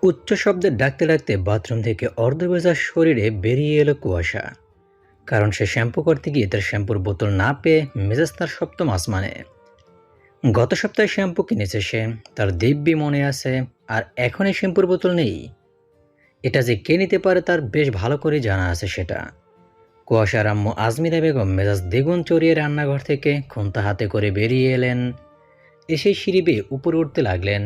উচ্চ শব্দে ডাকতে ডাকতে বাথরুম থেকে অর্ধভেজা শরীরে বেরিয়ে এলো কুয়াশা। কারণ সে শ্যাম্পু করতে গিয়ে তার শ্যাম্পুর বোতল না পেয়ে মেজাজ তার সপ্তম আসমানে। গত সপ্তাহে শ্যাম্পু কিনেছে সে, তার দিব্যি মনে আছে। আর এখন এই শ্যাম্পুর বোতল নেই। এটা যে কে নিতে পারে তার বেশ ভালো করে জানা আছে সেটা। কুয়াশার আম্মু আজমিরা বেগম মেজাজ দ্বিগুণ চড়িয়ে রান্নাঘর থেকে খুন্তা হাতে করে বেরিয়ে এলেন। এসে সিঁড়ি বেয়ে উপরে উঠতে লাগলেন।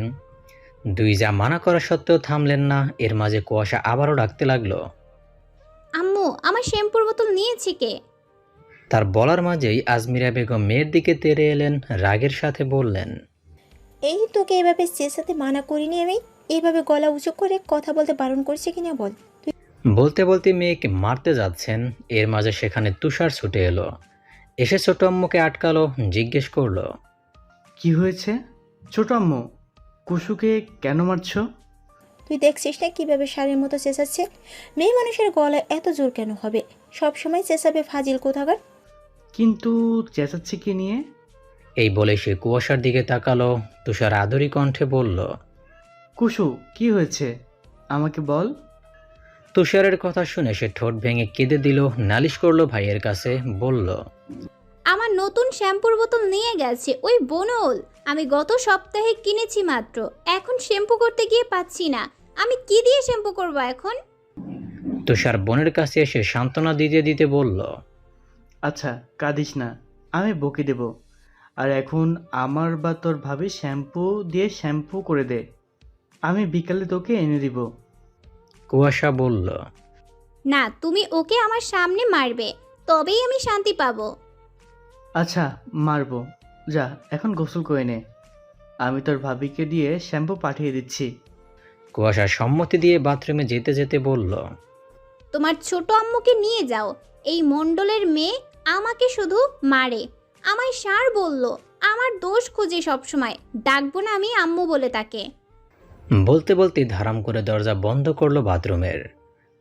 দুই যা মানা করা সত্ত্বেও থামলেন না। এর মাঝে কুয়াশা আবারও ডাকতে লাগলো। আম্মু, আমার শ্যাম্পুর বোতল নিয়েছে কে? তার বলার মাঝেই আজমিরা বেগম মেয়ের দিকে তেড়ে এলেন, রাগের সাথে বললেন। এই তোকে এভাবে চেঁচাতে মানা করিনি আমি। এইভাবে গলা উঁচু করে কথা বলতে বারণ করছে কিনা বল। বলতে বলতে মেয়েকে মারতে যাচ্ছেন। এর মাঝে সেখানে তুষার ছুটে এলো। এসে ছোট আম্মুকে আটকালো, জিজ্ঞেস করলো। কি হয়েছে ছোট আম্মু? কুসুকে কেন মারছো? তুই দেখছিস না কিভাবে ষাঁড়ের মতো চেঁচাচ্ছে? মেয়ে মানুষের গলায় এত জোর কেন হবে? সব সময় চেঁচাবে ফাজিল কোথাকার। কিন্তু চেঁচাচ্ছে কি নিয়ে? এই বলে সে কুয়াশার দিকে তাকালো। তুষার আদরি কণ্ঠে বলল। কুসু কি হয়েছে আমাকে বল। তুষারের কথা শুনে সে ঠোঁট ভেঙে কেঁদে দিল, নালিশ করলো ভাইয়ের কাছে, বলল। আমার নতুন শ্যাম্পুর বোতল নিয়ে গেছে ওই বনল। আমি গত সপ্তাহে কিনেছি মাত্র, এখন শ্যাম্পু করতে গিয়ে পাচ্ছি না। আমি কি দিয়ে শ্যাম্পু করব এখন? তুষার বোনের কাছে এসে সান্ত্বনা দিতে দিতে বলল। আচ্ছা কাঁদিস না, আমি বকে দেব। আর এখন আমার বা তোর ভাবি শ্যাম্পু দিয়ে শ্যাম্পু করে দে, আমি বিকালে তোকে এনে দিব। কুয়াশা বলল। না, তুমি ওকে আমার সামনে মারবে, তবেই আমি শান্তি পাবো। আচ্ছা মারবো, যা এখন গোসল করে নে, আমি তোর ভাবিকে দিয়ে শ্যাম্পু পাঠিয়ে দিচ্ছি। কুয়াশা সম্মতি দিয়ে বাথরুমে যেতে যেতে বলল। তোমার ছোট আম্মুকে নিয়ে যাও। এই মণ্ডলের মেয়ে আমাকে শুধু মারে। আমায় সার বলল, আমার দোষ খুঁজে সবসময়। ডাকবো না আমি আম্মু বলে তাকে। বলতে বলতে ধারাম করে দরজা বন্ধ করলো বাথরুমের।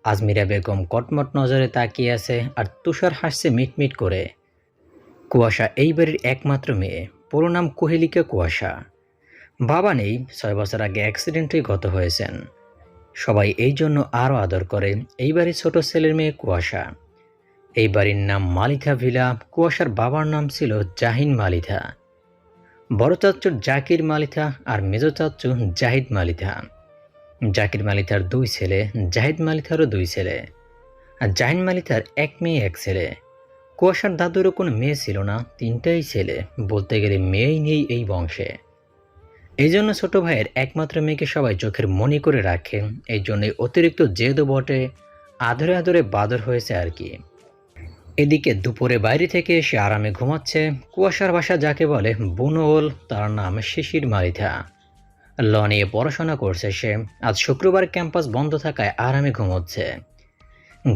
আজমিরা বেগম কটমট নজরে তাকিয়ে আছে, আর তুষার হাসছে মিটমিট করে। কুয়াশা এই বাড়ির একমাত্র মেয়ে, পুরো নাম কোহেলিকা কুয়াশা। বাবা নেই, 6 বছর আগে অ্যাক্সিডেন্টে গত হয়েছেন। সবাই এই জন্য আরও আদর করে এই বাড়ির ছোট ছেলের মেয়ে কুয়াশা। এই বাড়ির নাম মালিথা ভিলা। কুয়াশার বাবার নাম ছিল জাহিন মালিথা। বড় চাচ্চু জাকির মালিথা আর মেজো চাচ্চু জাহিদ মালিথা। জাকির মালিথার 2 ছেলে, জাহিদ মালিথারও 2 ছেলে, আর জাহিন মালিথার 1 মেয়ে 1 ছেলে। কুয়াশার দাদুরও কোনো মেয়ে ছিল না, 3টাই ছেলে। বলতে গেলে মেয়েই নেই এই বংশে। এই জন্য ছোট ভাইয়ের একমাত্র মেয়েকে সবাই চোখের মনি করে রাখে। এই জন্যই অতিরিক্ত জেদও বটে, আদরে আদরে বাদর হয়েছে আর কি। এদিকে দুপুরে বাইরে থেকে এসে আরামে ঘুমাচ্ছে কুয়াশার বাসা, যাকে বলে বুনোল। তার নাম শিশির মালিথা। ল নিয়ে পড়াশোনা করছে সে। আজ শুক্রবার ক্যাম্পাস বন্ধ থাকায় আরামে ঘুমোচ্ছে।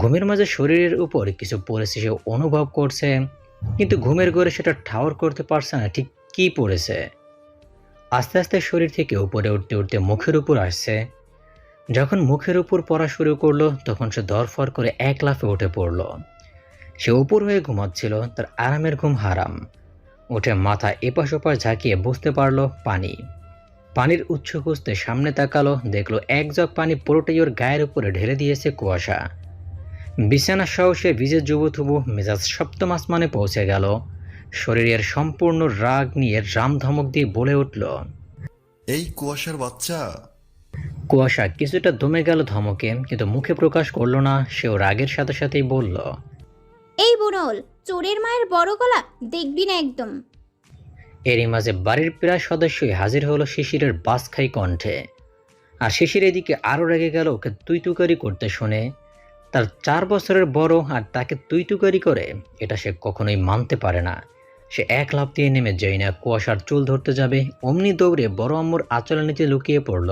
ঘুমের মাঝে শরীরের উপর কিছু পড়েছে সে অনুভব করছে, কিন্তু ঘুমের ঘরে সেটা ঠাউর করতে পারছে না ঠিক কি পড়েছে। আস্তে আস্তে শরীর থেকে উপরে উঠতে উঠতে মুখের উপর আসছে। যখন মুখের উপর পড়া শুরু করলো তখন সে ধরফর করে এক লাফে উঠে পড়ল। সে উপর হয়ে ঘুমাচ্ছিল, তার আরামের ঘুম হারাম। উঠে মাথা এপাশ ওপাশ ঝাঁকিয়ে বুঝতে পারলো পানি। পানির উৎস খুঁজতে সামনে তাকালো, দেখলো এক জগ পানি পুরোটাই ওর গায়ের উপরে ঢেলে দিয়েছে কুয়াশা। বিছানা সহ সে ভিজে জুবুথুবু, মেজাজ সপ্তম আসমানে পৌঁছে গেল। শরীরের সম্পূর্ণ রাগ নিয়ে রাম ধমক দিয়ে বলে উঠল। এই কুয়াশার বাচ্চা! কুয়াশা কিছুটা দমে গেল ধমকে, কিন্তু মুখে প্রকাশ করলো না। সেও রাগের সাথে সাথেই বলল। এই বুনল, চোরের মায়ের বড় গলা দেখবি না একদম। এরই মাঝে বাড়ির প্রায় সদস্যই হাজির হলো শিশিরের বাসখাই কণ্ঠে। আর শিশির এদিকে আরও রেগে গেল ওকে তুই তুকারি করতে শুনে। তার 4 বছরের বড়, আর তাকে তুই তুকারি করে এটা সে কখনোই মানতে পারে না। সে এক লাফ দিয়ে নেমে যাই না কুয়াশার চুল ধরতে যাবে, অমনি দৌড়ে বড় আম্মুর আঁচলের নিচে লুকিয়ে পড়ল।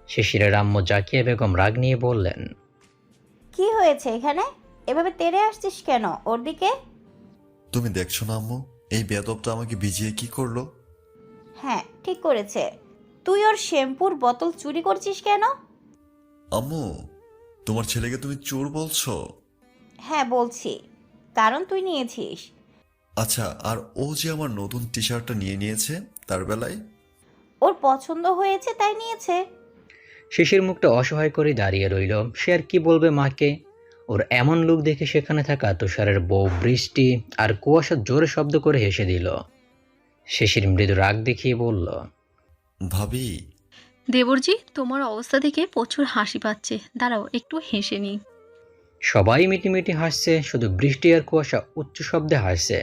শিশিরের আম্মু জাকিয়া বেগম রাগ নিয়ে বললেন। কি হয়েছে এখানে? এভাবে তেড়ে আসছিস কেন ওর দিকে? তুমি দেখছো না আম্মু, এই বেয়াদবটা আমাকে ভিজিয়ে কি করলো? হ্যাঁ ঠিক করেছে। তুই ওর শ্যাম্পুর বোতল চুরি করছিস কেন? আম্মু, তোমার ছেলেকে তুমি চোর বলছো? হ্যাঁ বলছি, কারণ তুই নিয়েছিস। আচ্ছা, আর ও যে আমার নতুন টি শার্টটা নিয়ে নিয়েছে তার বেলায়? ওর পছন্দ হয়েছে তাই নিয়েছে। শিশির মুখটা অসহায় করে দাঁড়িয়ে রইল। সে আর কি বলবে মাকে? ওর এমন লোক দেখে সেখানে থাকা তুষারের বউ বৃষ্টি আর কুয়াশা জোরে শব্দ করে হেসে দিল। শিশির মৃদু রাগ দেখিয়ে বলল, ভাবি, দেবরজি, তোমার অবস্থা দেখে প্রচুর হাসি পাচ্ছে, দাঁড়াও একটু হেসে নিই। সবাই মিটিমিটি হাসছে, শুধু বৃষ্টি আর কুয়াশা উচ্চ শব্দে হাসছে।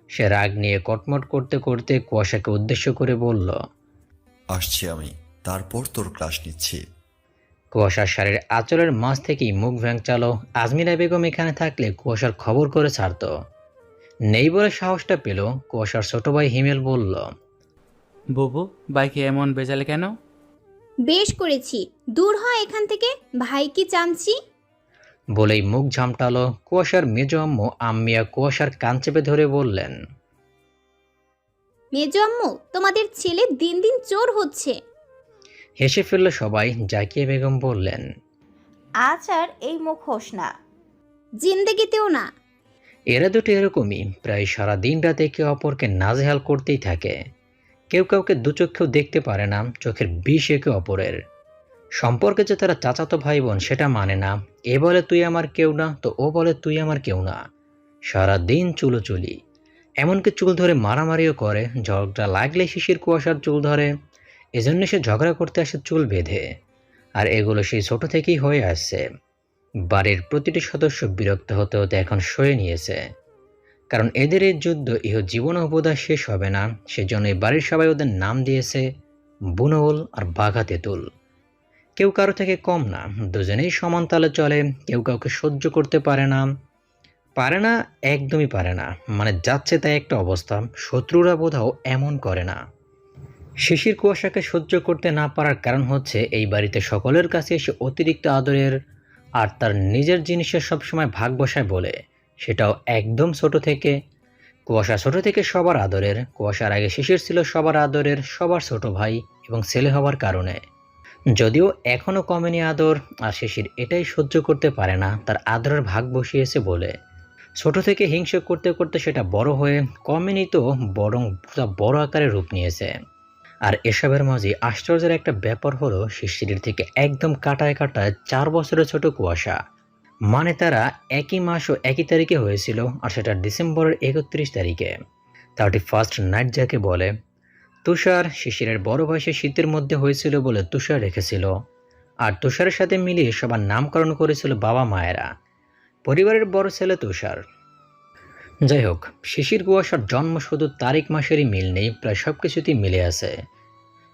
সে রাগ নিয়ে কটমট করতে করতে কুয়াশাকে উদ্দেশ্য করে বলল, আসছি আমি, তারপর তোর ক্লাস নিচ্ছি। কুয়াশার শাড়ির আঁচলের মাঝ থেকেই মুখ ভ্যাংচালো। আজমিরা বেগম এখানে থাকলে কুয়াশার খবর করে ছাড়ত। নেই বলে সাহসটা পেল। কুয়াশার ছোট ভাই হিমেল বলল, বুবু, বাইকে এমন বেজালে কেন? বেশ করেছি, দূর হয় এখান থেকে, ভাই কি চামচি। বলেই মুখ ঝামটালো। কুয়াশার মেজ আম্মু আম্মিয়া কুয়াশার কান চেপে ধরে বললেন, মেজো আম্মু, তোমাদের ছেলে দিন দিন চোর হচ্ছে। হেসে ফেলল সবাই। জাকিয়া বেগম বললেন, আজ আর এই মুখ হোস না। জিন্দেগিতেও না। এরা দুটো এরকমই, প্রায় সারা দিন রাত একে অপরকে নাজেহাল করতেই থাকে। কেউ কাউকে দুচক্ষেও দেখতে পারে না, চোখের বিষ একে অপরের। সম্পর্কে যে তারা চাচাতো ভাই বোন সেটা মানে না। এ বলে তুই আমার কেউ না, তো ও বলে তুই আমার কেউ না। সারা দিন চুলোচুলি, এমনকি চুল ধরে মারামারিও করে। ঝগড়া লাগলে শিশির কুয়াশার চুল ধরে, এজন্য সে ঝগড়া করতে আসে চুল বেঁধে। আর এগুলো সেই ছোট থেকেই হয়ে আসছে। বাড়ির প্রতিটি সদস্য বিরক্ত হতে হতে এখন সয়ে নিয়েছে, কারণ এদের এই যুদ্ধ ইহ জীবনে বোধহয় শেষ হবে না। সেজন্য এই বাড়ির সবাই ওদের নাম দিয়েছে বুনউল আর বাঘা তেঁতুল। কেউ কারো থেকে কম না, দুজনেই সমান তালে চলে। কেউ কাউকে সহ্য করতে পারে না, একদমই পারে না। মানে যাচ্ছে তাই একটা অবস্থা। শত্রুরা বোধহয় এমন করে না। শিশির কুয়াশাকে সহ্য করতে না পারার কারণ হচ্ছে এই বাড়িতে সকলের কাছে এসে অতিরিক্ত আদরের আর তার নিজের জিনিসের সবসময় ভাগ বসায় বলে, সেটাও একদম ছোট থেকে। কুয়াশা ছোট থেকে সবার আদরের। কুয়াশার আগে শিশির ছিল সবার আদরের, সবার ছোট ভাই এবং ছেলে হওয়ার কারণে। যদিও এখনও কমেনি আদর, আর শিশির এটাই সহ্য করতে পারে না তার আদরের ভাগ বসিয়েছে বলে। ছোট থেকে হিংসে করতে করতে সেটা বড় হয়ে কমেনি তো, বরং বড় আকারে রূপ নিয়েছে। আর এসবের মাঝে আশ্চর্যের একটা ব্যাপার হলো, শিশিরের থেকে একদম কাটায় কাটায় 4 বছরের ছোট কুয়াশা। মানে তারা একই মাস ও একই তারিখে হয়েছিল, আর সেটা ডিসেম্বরের 31 তারিখে। 31st নাইট যাকে বলে। তুষার শিশিরের বড় বয়সে শীতের মধ্যে হয়েছিল বলে তুষার রেখেছিল, আর তুষারের সাথে মিলিয়ে সবার নামকরণ করেছিল বাবা মায়েরা। পরিবারের বড় ছেলে তুষার। যাই হোক, শিশির কুয়াশার জন্ম শুধু তারিখ মাসেরই মিল নেই, প্রায় সব কিছুতেই মিলে আছে।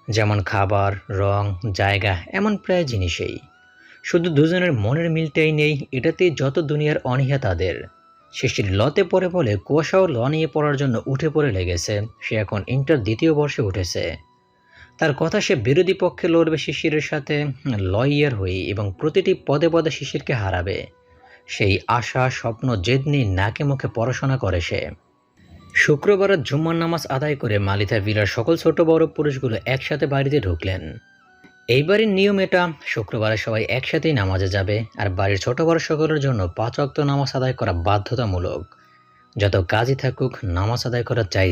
যেমন খাবার, রং, জায়গা, এমন প্রায় জিনিসেই। শুধু দুজনের মনের মিলটাই নেই, এটাতেই যত দুনিয়ার অনীহা তাদের। শিশির লতে পড়ে বলে কুয়াশাও ল নিয়ে পড়ার জন্য উঠে পড়ে লেগেছে। সে এখন ইন্টার 2য় বর্ষে উঠেছে। তার কথা, সে বিরোধী পক্ষে লড়বে শিশিরের সাথে লয়ার হয়ে, এবং প্রতিটি পদে পদে শিশিরকে হারাবে। সেই আশা, স্বপ্ন, জেদ নিয়ে নাকে মুখে পড়াশোনা করে সে। শুক্রবারের জুম্মার নামাজ আদায় করে মালিতা ভিলার সকল ছোট বড় পুরুষগুলো একসাথে বাড়িতে ঢুকলেন। এই বাড়ির নিয়ম এটা, শুক্রবারে সবাই একসাথেই নামাজে যাবে, আর বাড়ির ছোট বড় সকলের জন্য 5 ওয়াক্ত নামাজ আদায় করা বাধ্যতামূলক। যত কাজই থাকুক, নামাজ আদায় করা চাই।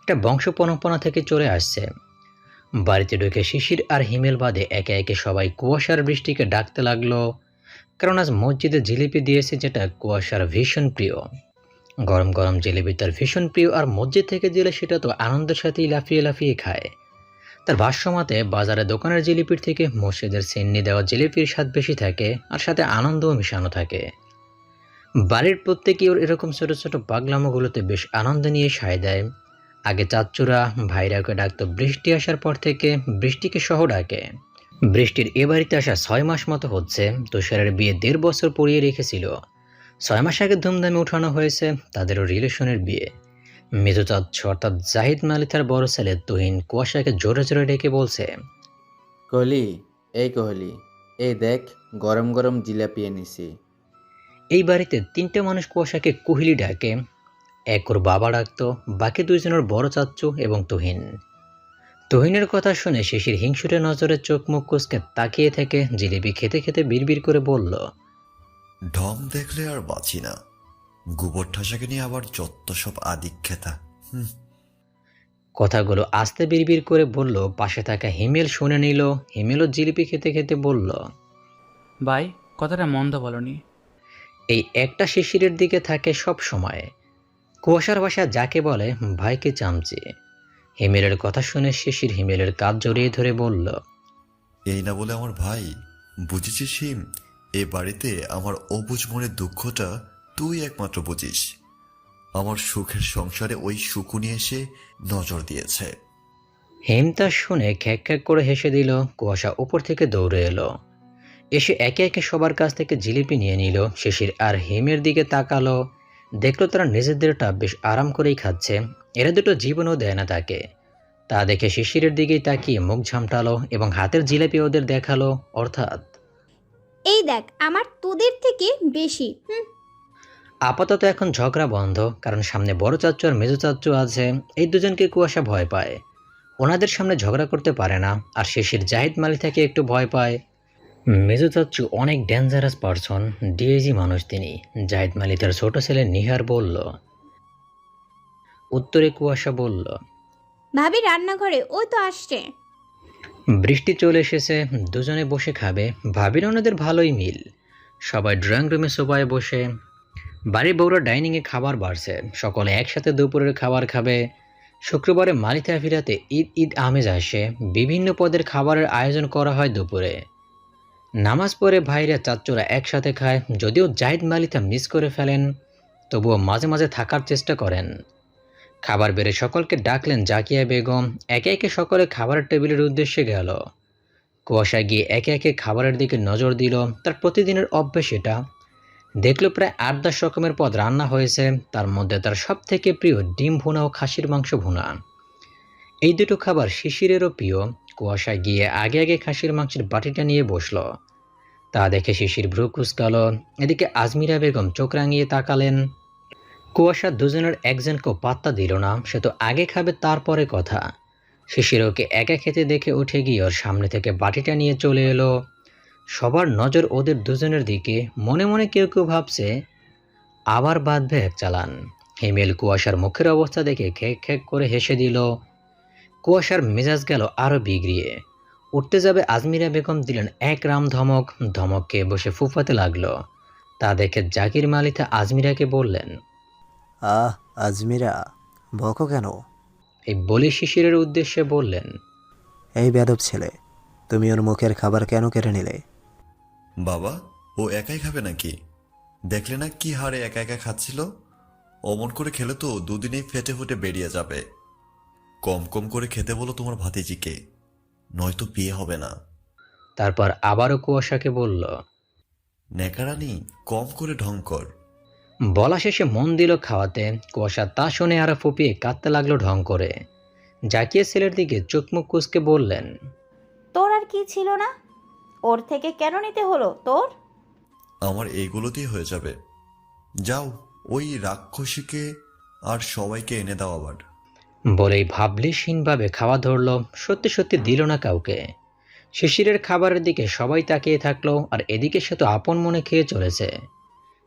এটা বংশ পরম্পরা থেকে চলে আসছে। বাড়িতে ঢুকে শিশির আর হিমেল বাদে একে একে সবাই কুয়াশার বৃষ্টিকে ডাকতে লাগলো, কারণ আজ মসজিদে জিলিপি দিয়েছে, যেটা কুয়াশার ভীষণ প্রিয়। গরম গরম জিলিপি তার ভীষণ প্রিয়, আর মসজিদ থেকে দিলে সেটা তো আনন্দের সাথেই লাফিয়ে লাফিয়ে খায়। তার ভাষ্যমতে বাজারে দোকানের জিলিপির থেকে মসজিদের সিন্নি দেওয়া জিলিপির স্বাদ বেশি থাকে, আর সাথে আনন্দও মিশানো থাকে। বাড়ির প্রত্যেকেই ওর এরকম ছোট ছোট পাগলামোগুলোতে বেশ আনন্দ নিয়ে সায় দেয়। আগে চাচ্চুরা ভাইরা ওকে ডাকতো, বৃষ্টি আসার পর থেকে বৃষ্টিকে সহ ডাকে। বৃষ্টির এ বাড়িতে আসা 6 মাস মতো হচ্ছে। তুষারের বিয়ে 1.5 বছর পরিয়ে রেখেছিল। 6 মাস আগে ধুমধামে উঠানো হয়েছে তাদেরও রিলেশনের বিয়ে। মৃদু চাচ্ছু অর্থাৎ জাহিদ মালিতার বড় ছেলে তুহিন কুয়াশাকে জোরে জোরে ডেকে বলছে, কোহলি, এই কোহলি, এই দেখ গরম গরম জিলাপি এনেছি। এই বাড়িতে 3টে মানুষ কুয়াশাকে কোহলি ডাকে। এক ওর বাবা ডাকতো, বাকি 2 জনের বড় চাচ্চু এবং তুহিন। তুহিনের কথা শুনে শিশির হিংসুটে নজরে চোখ মুখ কুঁচকে তাকিয়ে থেকে জিলিপি খেতে খেতে বিড়বিড় করে বলল, ঢং দেখলে আর বাঁচি না। গোবর ঠাসাকে নিয়ে আবার যত সব আদিক্ষেতা। কথাগুলো আস্তে বিড়বিড় করে বলল। পাশে থাকা হিমেল শুনে নিল। হিমেলও জিলিপি খেতে খেতে বলল, ভাই কথাটা মন্দ বলনি। এই একটা শিশিরের দিকে থাকে সব সময়। কুয়াশার ভাষা যাকে বলে ভাইকে চামচে। হিমেলের কথা শুনে শিশির হিমেলের কাঁধ জড়িয়ে ধরে বলল, এই না বলে আমার ভাই, বুঝেছিস হিম? এ বাড়িতে আমার অবুঝ মনের দুঃখটা তুই একমাত্র বুঝিস। আমার সুখের সংসারে ওই শুকুনি এসে নজর দিয়েছে। হিম তা শুনে খ্যাক খ্যাক করে হেসে দিল। কুয়াশা উপর থেকে দৌড়ে এলো, এসে একে একে সবার কাছ থেকে জিলিপি নিয়ে নিল। শিশির আর হিমের দিকে তাকালো, দেখলো তারা নিজেদেরটা বেশ আরাম করেই খাচ্ছে। এরা দুটো জীবনও দেয় না তাকে। তা দেখে শিশিরের দিকেই তাকিয়ে মুখ ঝামটালো এবং হাতের জিলিপি ওদের দেখালো, অর্থাৎ এই দেখ আমার তোদের থেকে বেশি। আপাতত এখন ঝগড়া বন্ধ, কারণ সামনে বড় চাচ্চু আর মেজো চাচ্চু আছে। এই দুজনকে কুয়াশা ভয় পায়, ওনাদের সামনে ঝগড়া করতে পারে না। আর শিশির জাহিদ মালিথাকে একটু ভয় পায়। মেজো চাচ্চু অনেক ডেঞ্জারাস পারসন, ডিএজি মানুষ তিনি। জাহিদ মালি তার ছোট ছেলে নিহার বলল। উত্তরে কুয়াশা বলল, ভাবি রান্নাঘরে, ওই তো আসছে। বৃষ্টি চলে এসেছে, দুজনে বসে খাবে। ভাবির ওনাদের ভালোই মিল। সবাই ড্রয়িং রুমে সোফায় বসে। বাড়ির বউরা ডাইনিংয়ে খাবার বাড়ছে, সকলে একসাথে দুপুরের খাবার খাবে। শুক্রবারে মালিথা ফিরাতে ঈদ ঈদ আমেজ আসে। বিভিন্ন পদের খাবারের আয়োজন করা হয় দুপুরে। নামাজ পড়ে ভাইরা চাচ্চুরা একসাথে খায়। যদিও জাহিদ মালিথা মিস করে ফেলেন, তবুও মাঝে মাঝে থাকার চেষ্টা করেন। খাবার বেড়ে সকলকে ডাকলেন জাকিয়া বেগম। একে একে সকলে খাবারের টেবিলের উদ্দেশ্যে গেল। কুয়াশা গিয়ে একে একে খাবারের দিকে নজর দিল। তার প্রতিদিনের অভ্যেস এটা। দেখলো প্রায় ৮-১০ রকমের পদ রান্না হয়েছে। তার মধ্যে তার সব থেকে প্রিয় ডিম ভুনা ও খাসির মাংস ভুনা। এই দুটো খাবার শিশিরেরও প্রিয়। কুয়াশা গিয়ে আগে আগে খাসির মাংসের বাটিটা নিয়ে বসলো। তা দেখে শিশির ভ্রু কুঁচকালো। এদিকে আজমিরা বেগম চোখ রাঙিয়ে তাকালেন। কুয়াশা দুজনের একজনকেও পাত্তা দিল না, সে তো আগে খাবে তারপরে কথা। শিশির ওকে একা খেতে দেখে উঠে গিয়ে ওর সামনে থেকে বাটিটা নিয়ে চলে এলো। সবার নজর ওদের দুজনের দিকে। মনে মনে কেউ কেউ ভাবছে আবার বাঁধবে এক চালান। হিমেল কুয়াশার মুখের অবস্থা দেখে খেক খেক করে হেসে দিল। কুয়াশার মেজাজ গেল আরও বিগড়িয়ে। উঠতে যাবে আজমিরা বেগম দিলেন এক রাম ধমক। ধমককে বসে ফুফাতে লাগলো। তা দেখে জাকির মালিথা আজমিরাকে বললেন, আজমিরা, বকো কেন? এই বলে শিশিরের উদ্দেশ্যে বললেন, এই বেয়াদব ছেলে, তুমি ওর মুখের খাবার কেন কেড়ে নিলে? বাবা, ও একাই খাবে নাকি? দেখলে না কি হারে একা একা খাচ্ছিল? অমন করে খেলে তো দুদিনেই ফেটে ফুটে বেরিয়ে যাবে। কম কম করে খেতে বলো তোমার ভাতিজিকে, নয়তো বিয়ে হবে না। তারপর আবারও কুয়াশাকে বলল, নেকারানি, কম করে ঢং কর। বলা শেষে মন দিল খাওয়াতে। কুয়াশা তা শুনে আরো ফুপিয়ে কাঁদতে লাগলো ঢং করে। জাকিয়ে ছেলের দিকে চোখ মুখ কুঁচকে বললেন, তোর আর কি ছিল না? ওর থেকে কেন নিতে হলো তোর? আমার এইগুলোতেই হয়ে যাবে। যাও, ওই রাক্ষসীকে আর সবাইকে এনে দাও আবার। বলেই ভাবলেশহীনভাবে খাওয়া ধরল। সত্যি সত্যি দিল না কাউকে। শিশিরের খাবারের দিকে সবাই তাকিয়ে থাকলো, আর এদিকে সে তো আপন মনে খেয়ে চলেছে।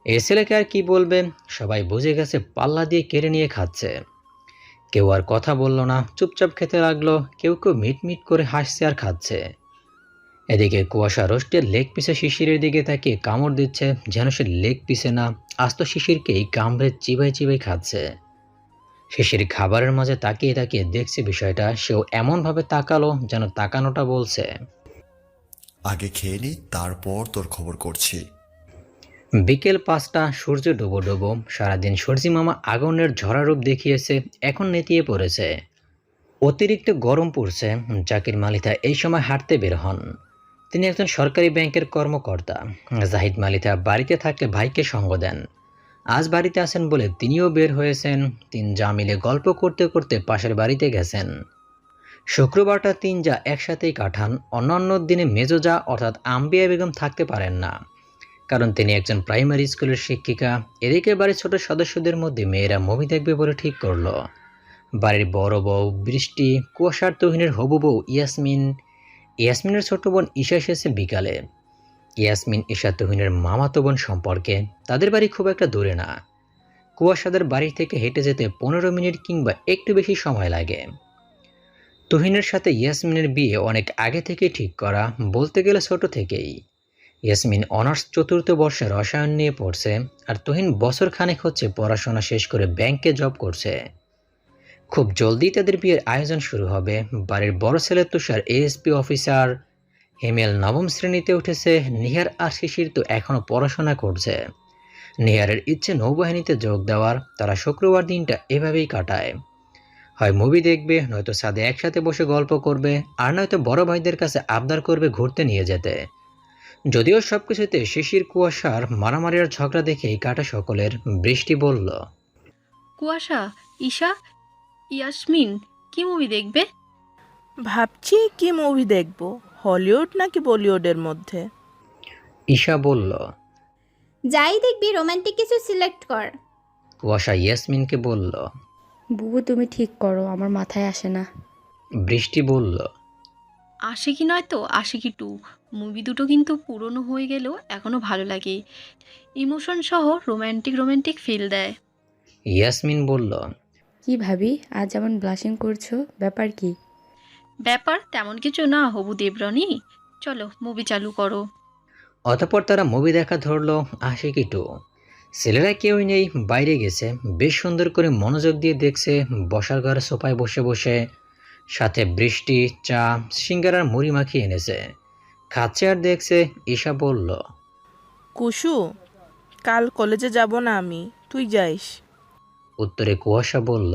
এ ছেলেকে আর কি বলবে, সবাই বুঝে গেছে পাল্লা দিয়ে কেড়ে নিয়ে খাচ্ছে। কেউ আর কথা বলল না, চুপচাপ খেতে লাগলো। কেউ কেউ মিটমিট করে হাসছে আর খাচ্ছে। এদিকে কুয়াশা রোস্টের লেগ পিসে শিশিরের দিকে তাকিয়ে কামড় দিচ্ছে, যেন সে লেগ পিসে না, আস্ত শিশিরকেই কামড়ে চিবাই চিবাই খাচ্ছে। শিশির খাবারের মাঝে তাকিয়ে তাকিয়ে দেখছে বিষয়টা। সেও এমনভাবে তাকালো যেন তাকানোটা বলছে, আগে খেয়ে নি, তারপর তোর খবর করছি। বিকেল ৫টা, সূর্য ডুবো ডুবো। সারাদিন সূর্যি মামা আগুনের ঝরারূপ দেখিয়েছে, এখন নেতিয়ে পড়েছে। অতিরিক্ত গরম পড়ছে। জাকির মালিথা এই সময় হাঁটতে বের হন। তিনি একজন সরকারি ব্যাংকের কর্মকর্তা। জাহিদ মালিথা বাড়িতে থাকলে ভাইকে সঙ্গ দেন। আজ বাড়িতে আছেন বলে তিনিও বের হয়েছেন। তিন যা মিলে গল্প করতে করতে পাশের বাড়িতে গেছেন। শুক্রবারটা তিন যা একসাথেই কাটান। অন্যান্য দিনে মেজো যা অর্থাৎ আম্বিয়া বেগম থাকতে পারেন না, কারণ তিনি একজন প্রাইমারি স্কুলের শিক্ষিকা। এদিকে বাড়ির ছোট সদস্যদের মধ্যে মেয়েরা মুভি দেখবে বলে ঠিক করলো। বাড়ির বড় বউ বৃষ্টি, কুয়াশার তুহিনের হবু বউ ইয়াসমিনের ছোট বোন ঈশা এসেছে বিকালে। ইয়াসমিন ঈশা তুহিনের মামাতো বোন সম্পর্কে। তাদের বাড়ি খুব একটা দূরে না। কুয়াশাদের বাড়ি থেকে হেঁটে যেতে 15 মিনিট কিংবা একটু বেশি সময় লাগে। তুহিনের সাথে ইয়াসমিনের বিয়ে অনেক আগে থেকে ঠিক করা, বলতে গেলে ছোট থেকেই। ইয়াসমিন অনার্স চতুর্থ বর্ষে রসায়ন নিয়ে পড়ছে, আর তুহিন বছর খানেক হচ্ছে পড়াশোনা শেষ করে ব্যাংকে জব করছে। খুব জলদি তাদের বিয়ের আয়োজন শুরু হবে। বাড়ির বড় ছেলে তুষার এএসপি অফিসার, হিমেল নবম শ্রেণীতে উঠেছে, নিহার আর শিশির তো এখনও পড়াশোনা করছে। নিহারের ইচ্ছে নৌবাহিনীতে যোগ দেওয়ার। তারা শুক্রবার দিনটা এভাবেই কাটায়, হয় মুভি দেখবে, নয়তো ছাদে একসাথে বসে গল্প করবে, আর নয়তো বড় ভাইদের কাছে আবদার করবে ঘুরতে নিয়ে যেতে। যদিও সবকিছুতে শিশির কুয়াশার মারামারি আর ঝগড়া দেখেই কাটা সকলের। বৃষ্টি বলল, কুয়াশা, ঈশা, ইয়াসমিন কি মুভি দেখবে? ভাবছি কি মুভি দেখব, হলিউড নাকি বলিউডের মধ্যে। ঈশা বলল। যাই দেখবি রোমান্টিক কিছু সিলেক্ট কর। কুয়াশা ইয়াসমিনকে বলল। বুবু তুমি ঠিক করো, আমার মাথায় আসে না। বৃষ্টি বলল, আশিকি নয় তো আশিকি 2 মুভি দুটো কিন্তু পুরনো হয়ে গেলেও এখনও ভালো লাগে। ইমোশন সহ রোম্যান্টিক রোম্যান্টিক ফিল দেয়। ইয়াসমিন বলল। কি ভাবি, আজ যেমন ব্লাশিং করছো, ব্যাপার কি? ব্যাপার তেমন কিছু না হবু দেবরনি, চলো মুভি চালু করো। অতঃপর তারা মুভি দেখা ধরলো, আশিকি 2। ছেলেরা কেউই নেই, বাইরে গেছে। বেশ সুন্দর করে মনোযোগ দিয়ে দেখছে, বসার ঘরে সোফায় বসে বসে। সাথে বৃষ্টি চা, সিঙ্গারার মুড়ি মাখিয়ে এনেছে, খাচ্ছে আর দেখছে। ঈশা বলল, কুসু, কাল কলেজে যাব না আমি, তুই যাইস। উত্তরে কুয়াশা বলল।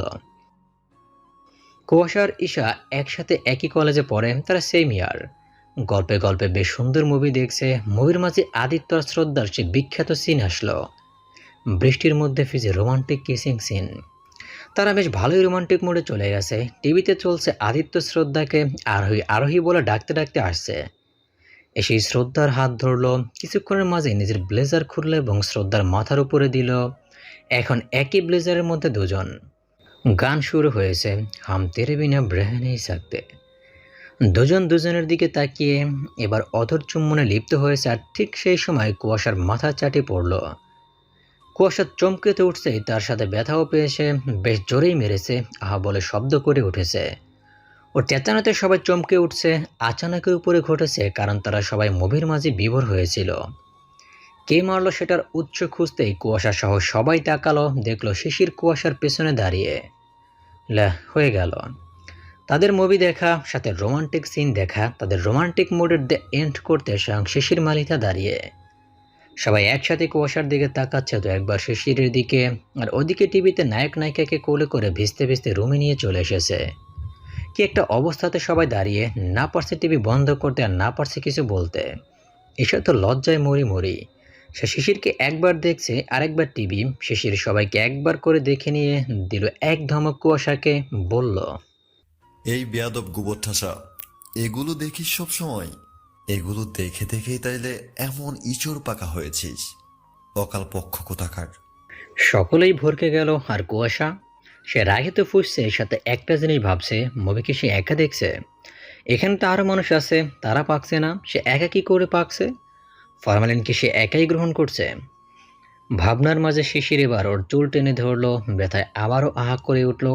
কুয়াশা আর ঈশা একসাথে একই কলেজে পড়ে, তারা সেম ইয়ার। গল্পে গল্পে বেশ সুন্দর মুভি দেখছে। মুভির মাঝে আদিত্য আর শ্রদ্ধার সে বিখ্যাত সিন আসলো, বৃষ্টির মধ্যে ফিজে রোমান্টিক কিসিং সিন। তারা বেশ ভালোই রোমান্টিক মোডে চলে গেছে। টিভিতে চলছে আদিত্য শ্রদ্ধাকে আরোহী আরোহী বলে ডাকতে ডাকতে আসছে। এসেই শ্রদ্ধার হাত ধরলো, কিছুক্ষণের মাঝে নিজের ব্লেজার খুললো এবং শ্রদ্ধার মাথার উপরে দিল। এখন একই ব্লেজারের মধ্যে দুজন। গান শুরু হয়েছে, হাম তেরে বিনা রহ নেই সকতে। দুজন দুজনের দিকে তাকিয়ে এবার অধর চুম্বনে লিপ্ত হয়েছে। আর ঠিক সেই সময় কুয়াশার মাথা চাটি পড়ল। কুয়াশা চমকেতে উঠছে, তার সাথে ব্যথাও পেয়েছে, বেশ জোরেই মেরেছে, আহা বলে শব্দ করে উঠেছে। ওর চেঁচানোতে সবাই চমকে উঠছে। আচানকের উপরে ঘটেছে, কারণ তারা সবাই মুভির মাঝে বিভোর হয়েছিল। কে মারলো সেটার উৎস খুঁজতেই কুয়াশা সহ সবাই তাকালো, দেখলো শিশির কুয়াশার পেছনে দাঁড়িয়ে। হয়ে গেল তাদের মুভি দেখা, সাথে রোমান্টিক সিন দেখা। তাদের রোমান্টিক মুডের এন্ড করতে স্বয়ং শিশির মালিতা দাঁড়িয়ে। সবাই একসাথে কুয়াশার দিকে তাকাচ্ছে, তো একবার শিশিরের দিকে, আর ওদিকে টিভিতে নায়ক নায়িকাকে কোলে করে ভিজতে ভিজতে রুমে নিয়ে চলে এসেছে। কি একটা অবস্থাতে সবাই দাঁড়িয়ে, না পারছে টিভি বন্ধ করতে আর না পারছে কিছু বলতে। এসব তো লজ্জায় মরি মরি। সে শিশিরকে একবার দেখছে, আরেকবার টিভি। শিশির সবাইকে একবার করে দেখে নিয়ে দিল এক ধমক কুয়াশাকে, বলল, এই বেয়াদব গোবর ঠাসা, এগুলো দেখিস সব সময়? এগুলো দেখে দেখেই তাইলে এমন ইচড় পাকা হয়েছিস, অকাল পক্ষ কোথাকার। সকলেই ভরকে গেল। আর কুয়াশা, সে রাগে তো ফুসছে, সাথে একটা জিনিস ভাবছে, মুভি কি সে একা দেখছে? এখানে তো আরও মানুষ আছে, তারা পাকছে না, সে একা কি করে পাকছে? ফরমালিন কি সে একাই গ্রহণ করছে? ভাবনার মাঝে শিশির এবার ওর চুল টেনে ধরলো, ব্যথায় আবারও আহা করে উঠল।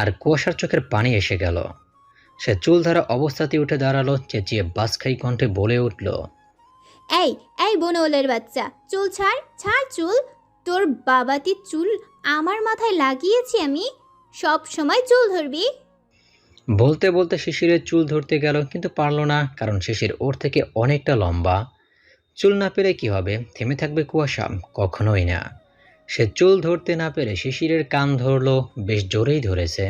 আর কুয়াশার চোখের পানি এসে গেল। সে চুল ধরা অবস্থাতে উঠে দাঁড়ালো, চেঁচিয়ে বাজখাই কণ্ঠে বলে উঠল, এই এই বনওয়ালের বাচ্চা, চুল ছাড়, ছাড় চুল। তোর বাবাতি চুল আমার মাথায় লাগিয়েছি আমি, সব সময় চুল ধরবি? বলতে বলতে শিশিরের চুল ধরতে গেল, কিন্তু পারল না, কারণ শিশির ওর থেকে অনেকটা লম্বা। চুল না পেরে কি হবে, থেমে থাকবে কুয়াশা? কখনোই না। সে চুল ধরতে না পেরে শিশিরের কান ধরলো, বেশ জোরেই ধরেছে।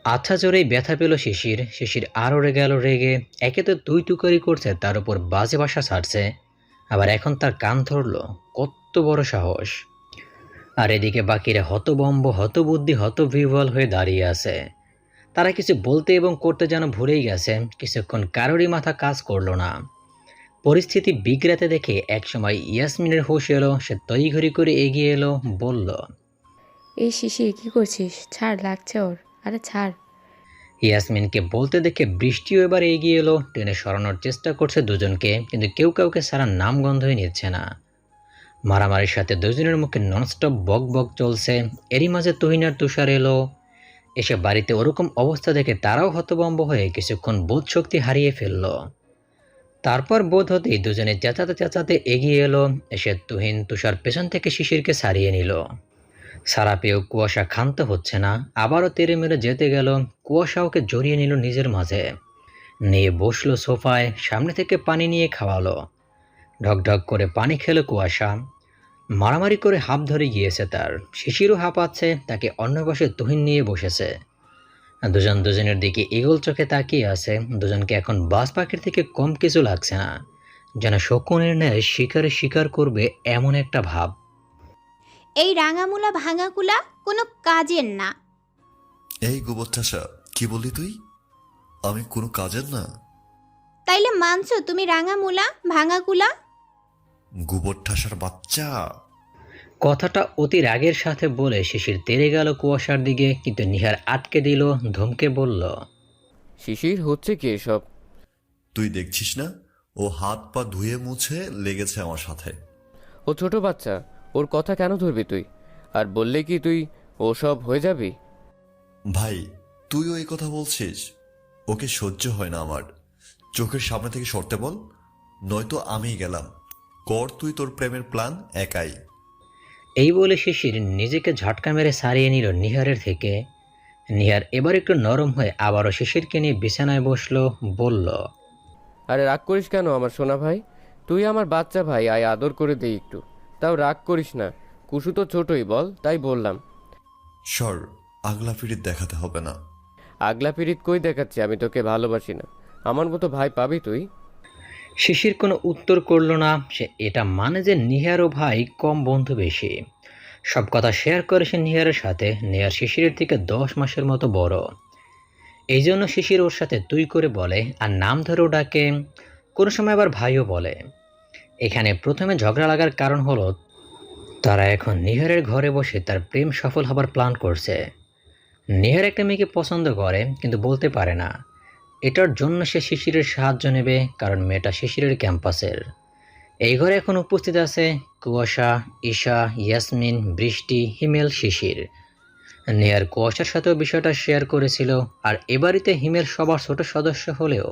আচ্ছা জোরেই ব্যথা পেল শিশির। শিশির আরও গেল রেগে। একে তো তুই তুকারি করছে, তার উপর বাজে ভাষা ছাড়ছে, আবার এখন তার কান ধরলো। কত বড় সাহস! আর এদিকে বাকিরা হতবম্ব, হতবুদ্ধি, হতবিহ্বল হয়ে দাঁড়িয়ে আছে। তারা কিছু বলতে এবং করতে যেন ভুলেই গেছে। কিছুক্ষণ কারোরই মাথা কাজ করলো না। পরিস্থিতি বিগড়াতে দেখে একসময় ইয়াসমিনের হুঁশ এলো। সে তড়িঘড়ি করে এগিয়ে এলো, বলল, এই শিশির কি করছিস? ছাড়, লাগছে ওর, আরে ছাড়। ইয়াসমিনকে বলতে দেখে বৃষ্টিও এবার এগিয়ে এলো। টেনে সরানোর চেষ্টা করছে দুজনকে, কিন্তু কেউ কাউকে সারা নাম গন্ধই নিচ্ছে না। মারামারির সাথে দুজনের মুখে ননস্টপ বক বক চলছে। এরই মাঝে তুহিন আর তুষার এলো। এসে বাড়িতে ওরকম অবস্থা দেখে তারাও হতভম্ব হয়ে কিছুক্ষণ বোধ শক্তি হারিয়ে ফেলল। তারপর বোধ হতেই দুজনে চেঁচাতে চেঁচাতে এগিয়ে এলো, এসে তুহিন তুষার পেছন থেকে শিশিরকে সারিয়ে নিল। সারা পেয়েও কুয়াশা ক্ষান্ত হচ্ছে না, আবারও তেড়ে মেরে যেতে গেল। কুয়াশা ওকে জড়িয়ে নিল নিজের মাঝে, নিয়ে বসলো সোফায়, সামনে থেকে পানি নিয়ে খাওয়ালো। ঢকঢক করে পানি খেলো কুয়াশা। মারামারি করে হাঁপ ধরে গিয়েছে তার। শিশিরও হাঁপাচ্ছে, তাকে অন্য পাশে তুহিন নিয়ে বসেছে। দুজন দুজনের দিকে ঈগল চোখে তাকিয়ে আছে। দুজনকে এখন বাজ পাখির থেকে কম কিছু লাগছে না, যেন শকুনের ন্যায় শিকারে শিকার করবে এমন একটা ভাব। এই রাঙামুলা ভাঙাকুলা কোনো কাজের না। এই গোবরঠাসা, কি বললি তুই? আমি কোনো কাজের না? তাইলে মানছো তুমি রাঙামুলা ভাঙাকুলা? গোবরঠাসার বাচ্চা! কথাটা অতি রাগের সাথে বলে শিশির তেড়ে গেল কুয়াশার দিকে, কিন্তু নিহার আটকে দিল, ধমকে বলল, শিশির, হচ্ছে কি এসব? তুই দেখছিস না ও হাত পা ধুয়ে মুছে লেগেছে আমার সাথে। ও ছোট বাচ্চা, ওর কথা কেন ধরবি তুই? আর বললে কি তুই ও সব হয়ে যাবি? ভাই, তুইও এই কথা বলছিস? ওকে সহ্য হয় না আমার। চোখের সামনে থেকে সরতে বল, নয়তো আমিই গেলাম। কর তুই তোর প্রেমের প্ল্যান একাই। এই বলে শিশির নিজেকে ঝটকা মেরে সারিয়ে নিল নিহারের থেকে। নিহার এবার একটু নরম হয়ে আবারও শিশিরকে নিয়ে বিছানায় বসলো, বলল, আরে রাগ করিস কেন আমার সোনা ভাই? তুই আমার বাচ্চা ভাই, আয় আদর করে দেই একটু। তাও রাগ করিস না, কুসু তো ছোটই, বল, তাই বললাম। সর, আগলা ফিরিত দেখাতে হবে না। আগলা পিরিত কই দেখাচ্ছি? আমি তোকে ভালোবাসি না? আমার মতো ভাই পাবি তুই? শিশির কোনো উত্তর করল না। সে এটা মানে যে নিহার ও ভাই কম বন্ধু বেশি। সব কথা শেয়ার করে সে নিহারের সাথে। নিহার শিশিরের থেকে 10 মাসের মতো বড়। এই জন্য শিশির ওর সাথে তুই করে বলে, আর নাম ধরেও ডাকে, কোনো সময় আবার ভাইও বলে। এখানে প্রথমে ঝগড়া লাগার কারণ হলো তারা এখন নিহারের ঘরে বসে তার প্রেম সফল হবার প্ল্যান করছে। নিহার একটা মেয়েকে পছন্দ করে, কিন্তু বলতে পারে না। এটার জন্য সে শিশিরের সাহায্য নেবে, কারণ মেয়েটা শিশিরের ক্যাম্পাসের। এই ঘরে এখন উপস্থিত আছে কুয়াশা, ঈশা, ইয়াসমিন, বৃষ্টি, হিমেল, শিশির। নিহার কুয়াশার সাথেও বিষয়টা শেয়ার করেছিল। আর এ বাড়িতে হিমেল সবার ছোট সদস্য হলেও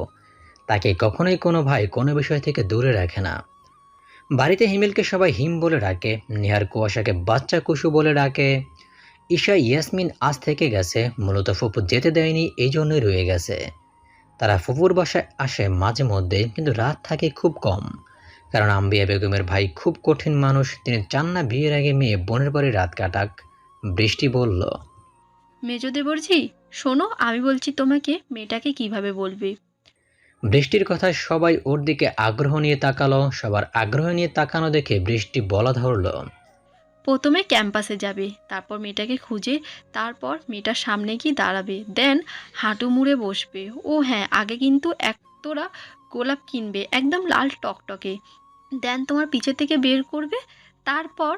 তাকে কখনোই কোনো ভাই কোনো বিষয় থেকে দূরে রাখে না। বাড়িতে হিমেলকে সবাই হিম বলে ডাকে, নিহার কুয়াশাকে বাচ্চা কুসু বলে ডাকে। ঈশা, ইয়াসমিন আজ থেকে গেছে, মূলত ফুপু যেতে দেয়নি, এই জন্যই রয়ে গেছে। তারা ফুপুর বাসায় আসে মাঝে মধ্যে, কিন্তু রাত থাকে খুব কম, কারণ আম্বিয়া বেগমের ভাই খুব কঠিন মানুষ। তিনি চান না বিয়ের আগে মেয়ে বোনের বাড়ি রাত কাটাক। বৃষ্টি বলল, মেজোদের বলছি, শোনো, আমি বলছি তোমাকে মেয়েটাকে কিভাবে বলবে। বৃষ্টির কথায় সবাই ওর দিকে আগ্রহ নিয়ে তাকালো। সবার আগ্রহ নিয়ে তাকানো দেখে বৃষ্টি বলা ধরলো, প্রথমে ক্যাম্পাসে যাবে, তারপর মেয়েটাকে খুঁজে, তারপর মেয়েটার সামনে গিয়ে দাঁড়াবে, দেন হাঁটু মুড়ে বসবে। ও হ্যাঁ, আগে কিন্তু তোরা গোলাপ কিনবে, একদম লাল টকটকে, দেন তোমার পিছে থেকে বের করবে, তারপর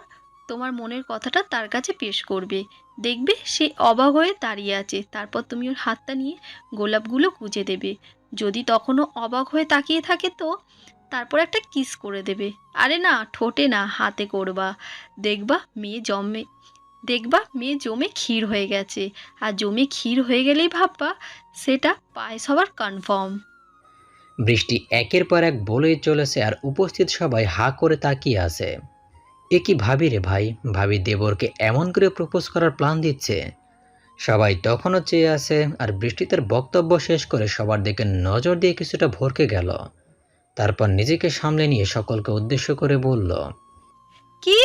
তোমার মনের কথাটা তার কাছে পেশ করবে। দেখবে সে অবাক হয়ে দাঁড়িয়ে আছে, তারপর তুমি ওর হাতটা নিয়ে গোলাপগুলো গুজে দেবে। যদি তখনও অবাক হয়ে তাকিয়ে থাকে তো তারপর একটা কিস করে দেবে। আরে না, ঠোঁটে না, হাতে করবা। দেখবা মেয়ে জমে ক্ষীর হয়ে গেছে। আর জমে ক্ষীর হয়ে গেলেই ভাববা সেটা পায়েস হওয়ার কনফার্ম। বৃষ্টি একের পর এক বলেই চলেছে, আর উপস্থিত সবাই হা করে তাকিয়ে আছে। এ কি ভাবি রে ভাই, ভাবি দেবরকে এমন করে প্রপোজ করার প্ল্যান দিচ্ছে। সবাই তখনও চেয়ে আছে, আর বৃষ্টি তার বক্তব্য শেষ করে সবার দিকে নজর দিয়ে কিছুটা ভরকে গেল। তারপর নিজেকে সামলে নিয়ে সকলকে উদ্দেশ্য করে বলল, কি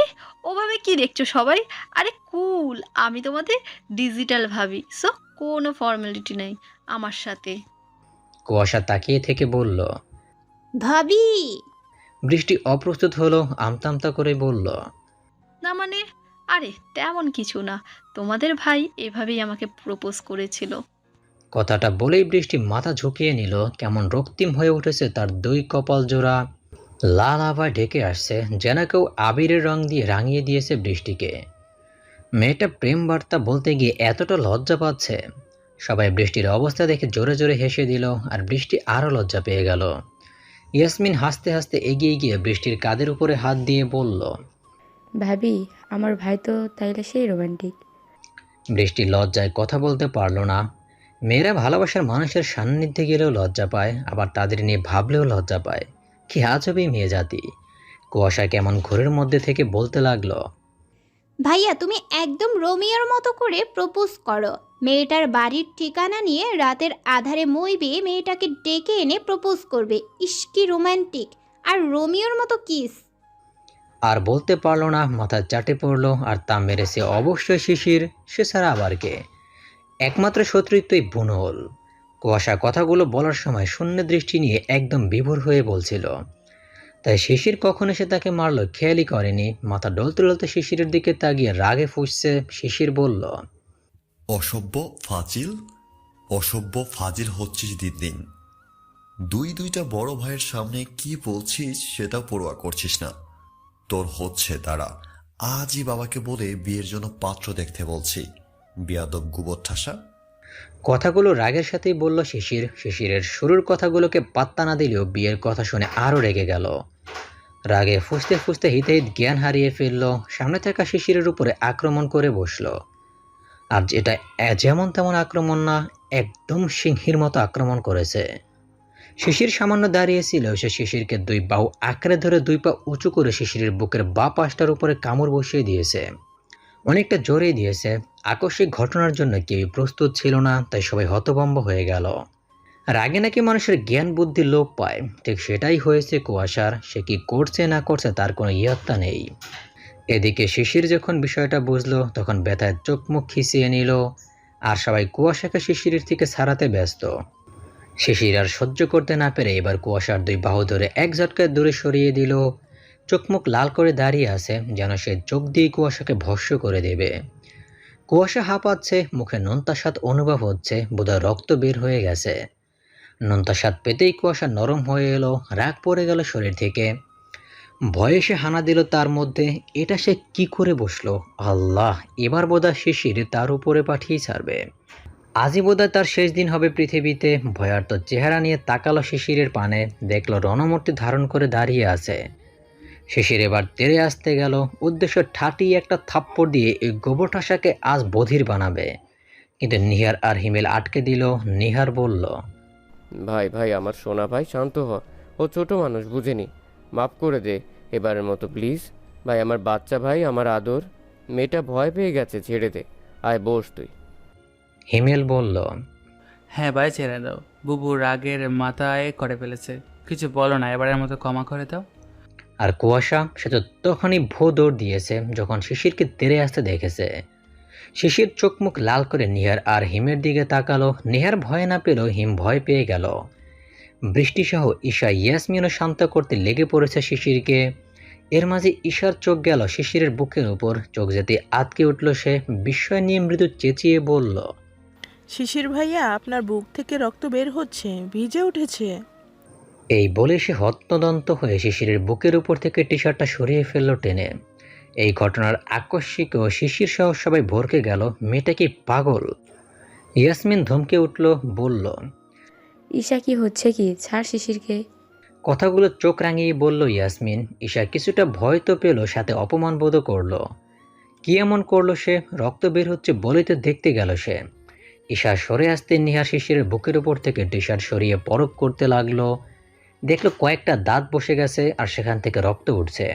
ওভাবে কি দেখছো সবাই? আরে কুল, আমি তোমাদের ডিজিটাল ভাবি, সো কোনো ফর্মালিটি নেই আমার সাথে। কুয়াশা তাকিয়ে থেকে বলল, ভাবি। বৃষ্টি অপ্রস্তুত হলো, আমতামতা করে বলল, না মানে, আরে তেমন কিছু না, তোমাদের ভাই এভাবেই আমাকে প্রপোজ করেছিল। কথাটা বলেই বৃষ্টি মাথা ঝুঁকিয়ে নিল। কেমন রক্তিম হয়ে উঠেছে তার দুই কপাল জোড়া, লাল আভায় ঢেকে আসছে, যেন কেউ আবিরের রং দিয়ে রাঙিয়ে দিয়েছে বৃষ্টিকে। মেয়েটা প্রেম বার্তা বলতে গিয়ে এতটা লজ্জা পাচ্ছে। সবাই বৃষ্টির অবস্থা দেখে জোরে জোরে হেসে দিল, আর বৃষ্টি আরও লজ্জা পেয়ে গেল। ইয়াসমিন হাসতে হাসতে এগিয়ে গিয়ে বৃষ্টির কাঁধের উপরে হাত দিয়ে বলল, ভাবি, আমার ভাই তো তাইলে সেই রোমান্টিক। বৃষ্টি লজ্জায় কথা বলতে পারল না। মেয়েরা ভালোবাসার মানুষের সান্নিধ্যে গেলেও লজ্জা পায়, আবার তাদের নিয়ে ভাবলেও লজ্জা পায়। কি আজবই মেয়ে জাতি। কুয়াশা কেমন ঘোরের মধ্যে থেকে বলতে লাগলো, ভাইয়া তুমি একদম রোমিওর মতো করে প্রপোজ করো। মেয়েটার বাড়ির ঠিকানা নিয়ে রাতের আধারে মই বেয়ে মেয়েটাকে ডেকে এনে প্রপোজ করবে। ইস কি রোমান্টিক, আর রোমিওর মতো কিস। আর বলতে পারলো না, মাথার চাটে পড়লো। আর তা মেরেছে অবশ্যই শিশির, সে ছাড়া আবার কে। একমাত্র শত্রুত্বই বুনল। কুয়াশা কথাগুলো বলার সময় শূন্য দৃষ্টি নিয়ে একদম বিভোর হয়ে বলছিল। তাই শিশির কখন এসে তাকে মারলো খেয়ালই করেনি। মাথা ডলতে ডলতে শিশিরের দিকে তাকিয়ে রাগে ফুঁসছে। শিশির বলল, অসভ্য ফাজিল, অসভ্য ফাজিল হচ্ছিস দিন দিন। দুইটা বড় ভাইয়ের সামনে কি বলছিস সেটা পরোয়া করছিস না। তোর হচ্ছে দাঁড়া, আজই বাবাকে বলে বিয়ের জন্য পাত্র দেখতে বলছি। বিয়াদব গোবর ঠাসা। কথাগুলো রাগের সাথেই বলল শিশির। শিশিরের শুরুর কথাগুলোকে পাত্তা না দিলেও বিয়ের কথা শুনে আরও রেগে গেল। রাগে ফুঁসতে ফুঁসতে হিতে হিত জ্ঞান হারিয়ে ফেলল। সামনে থাকা শিশিরের উপরে আক্রমণ করে বসলো। আর এটা যেমন তেমন আক্রমণ না, একদম সিংহীর মতো আক্রমণ করেছে। শিশির সামান্য দাঁড়িয়েছিল, সে শিশিরকে দুই বাহু আঁকড়ে ধরে দুই পা উঁচু করে শিশিরের বুকের বা পাশটার উপরে কামড় বসিয়ে দিয়েছে। অনেকটা জোরেই দিয়েছে। আকস্মিক ঘটনার জন্য কেউই প্রস্তুত ছিল না, তাই সবাই হতভম্ব হয়ে গেল। রাগে নাকি মানুষের জ্ঞান বুদ্ধি লোপ পায়, ঠিক সেটাই হয়েছে কুয়াশার। সে কি করছে না করছে তার কোনো ইয়ত্তা নেই। এদিকে শিশির যখন বিষয়টা বুঝলো, তখন ব্যথায় চোখ মুখ খিঁচিয়ে নিল। আর সবাই কুয়াশাকে শিশিরের থেকে ছাড়াতে ব্যস্ত। শিশির আর সহ্য করতে না পেরে এবার কুয়াশার দুই বাহু ধরে এক ঝটকায় দূরে সরিয়ে দিল। চোখ মুখ লাল করে দাঁড়িয়ে আছে, যেন সে চোখ দিয়ে কুয়াশাকে ভস্ম করে দেবে। কুয়াশা হাঁপাচ্ছে, মুখে নোনতা স্বাদ অনুভব হচ্ছে, বোধহয় রক্ত বের হয়ে গেছে। নোনতা স্বাদ পেতেই কুয়াশা নরম হয়ে এলো, রাগ পড়ে গেল শরীর থেকে। ভয়ে সে হানা দিল তার মধ্যে। এটা সে কি করে বসলো? আল্লাহ, এবার বোধহয় শিশির তার উপরে পাঠিয়ে ছাড়বে। আজই বোধহয় তার শেষ দিন হবে পৃথিবীতে। ভয়ার্ত চেহারা নিয়ে তাকালো শিশিরের পানে, দেখলো রণমূর্তি ধারণ করে দাঁড়িয়ে আছে। শিশির এবার তেড়ে আসতে গেল, উদ্দেশ্য ঠাটিয়ে একটা থাপ্পড় দিয়ে এই গোবর ঠাসাকে আজ বধির বানাবে। কিন্তু নিহার আর হিমেল আটকে দিল। নিহার বলল, ভাই ভাই আমার সোনা ভাই, শান্ত হ। ও ছোট মানুষ, বুঝেনি। মাফ করে দে এবারের মতো প্লিজ। ভাই আমার বাচ্চা ভাই, আমার আদর। মেয়েটা ভয় পেয়ে গেছে, ছেড়ে দে। আয় বস তুই। হিমেল বলল, হ্যাঁ ভাই, ছেড়ে দাও। বুবু রাগের মাথায় করে ফেলেছে, কিছু বলো না, এবারের মতো ক্ষমা করে দাও। আর কুয়াশা সে তো তখনই ভো দৌড় দিয়েছে যখন শিশিরকে তেড়ে আসতে দেখেছে। শিশির চোখ মুখ লাল করে নিহার আর হিমের দিকে তাকালো। নিহার ভয় না পেল, হিম ভয় পেয়ে গেল। বৃষ্টিসহ ঈশা ইয়াসমিনও শান্ত করতে লেগে পড়েছে শিশিরকে। এর মাঝে ঈশার চোখ গেল শিশিরের বুকের উপর। চোখ যেতে আটকে উঠল সে, বিস্ময় নিয়ে মৃদু চেঁচিয়ে বলল, শিশির ভাইয়া, আপনার বুক থেকে রক্ত বের হচ্ছে, ভিজে উঠেছে। এই বলে সে হত্যদন্ত হয়ে শিশিরের বুকের উপর থেকে টি শার্টটা সরিয়ে ফেলল টেনে। এই ঘটনার আকস্মিক ও শিশির সহ সবাই ভরকে গেল। মেয়েটা কি পাগল? ইয়াসমিন ধমকে উঠল, বলল, ঈশা কি হচ্ছে কি? ছাড় শিশিরকে। কথাগুলো চোখ রাঙিয়ে বলল ইয়াসমিন। ঈশা কিছুটা ভয় তো পেল, সাথে অপমান বোধও করলো। কি এমন করলো সে? রক্ত বের হচ্ছে বলেই তো দেখতে গেল সে। ঈশা সরে আসতে নিহা শিশিরের বুকের উপর থেকে টি শার্ট সরিয়ে পরখ করতে লাগলো। দেখলো কয়েকটা দাঁত বসে গেছে আর সেখান থেকে রক্ত উঠছে।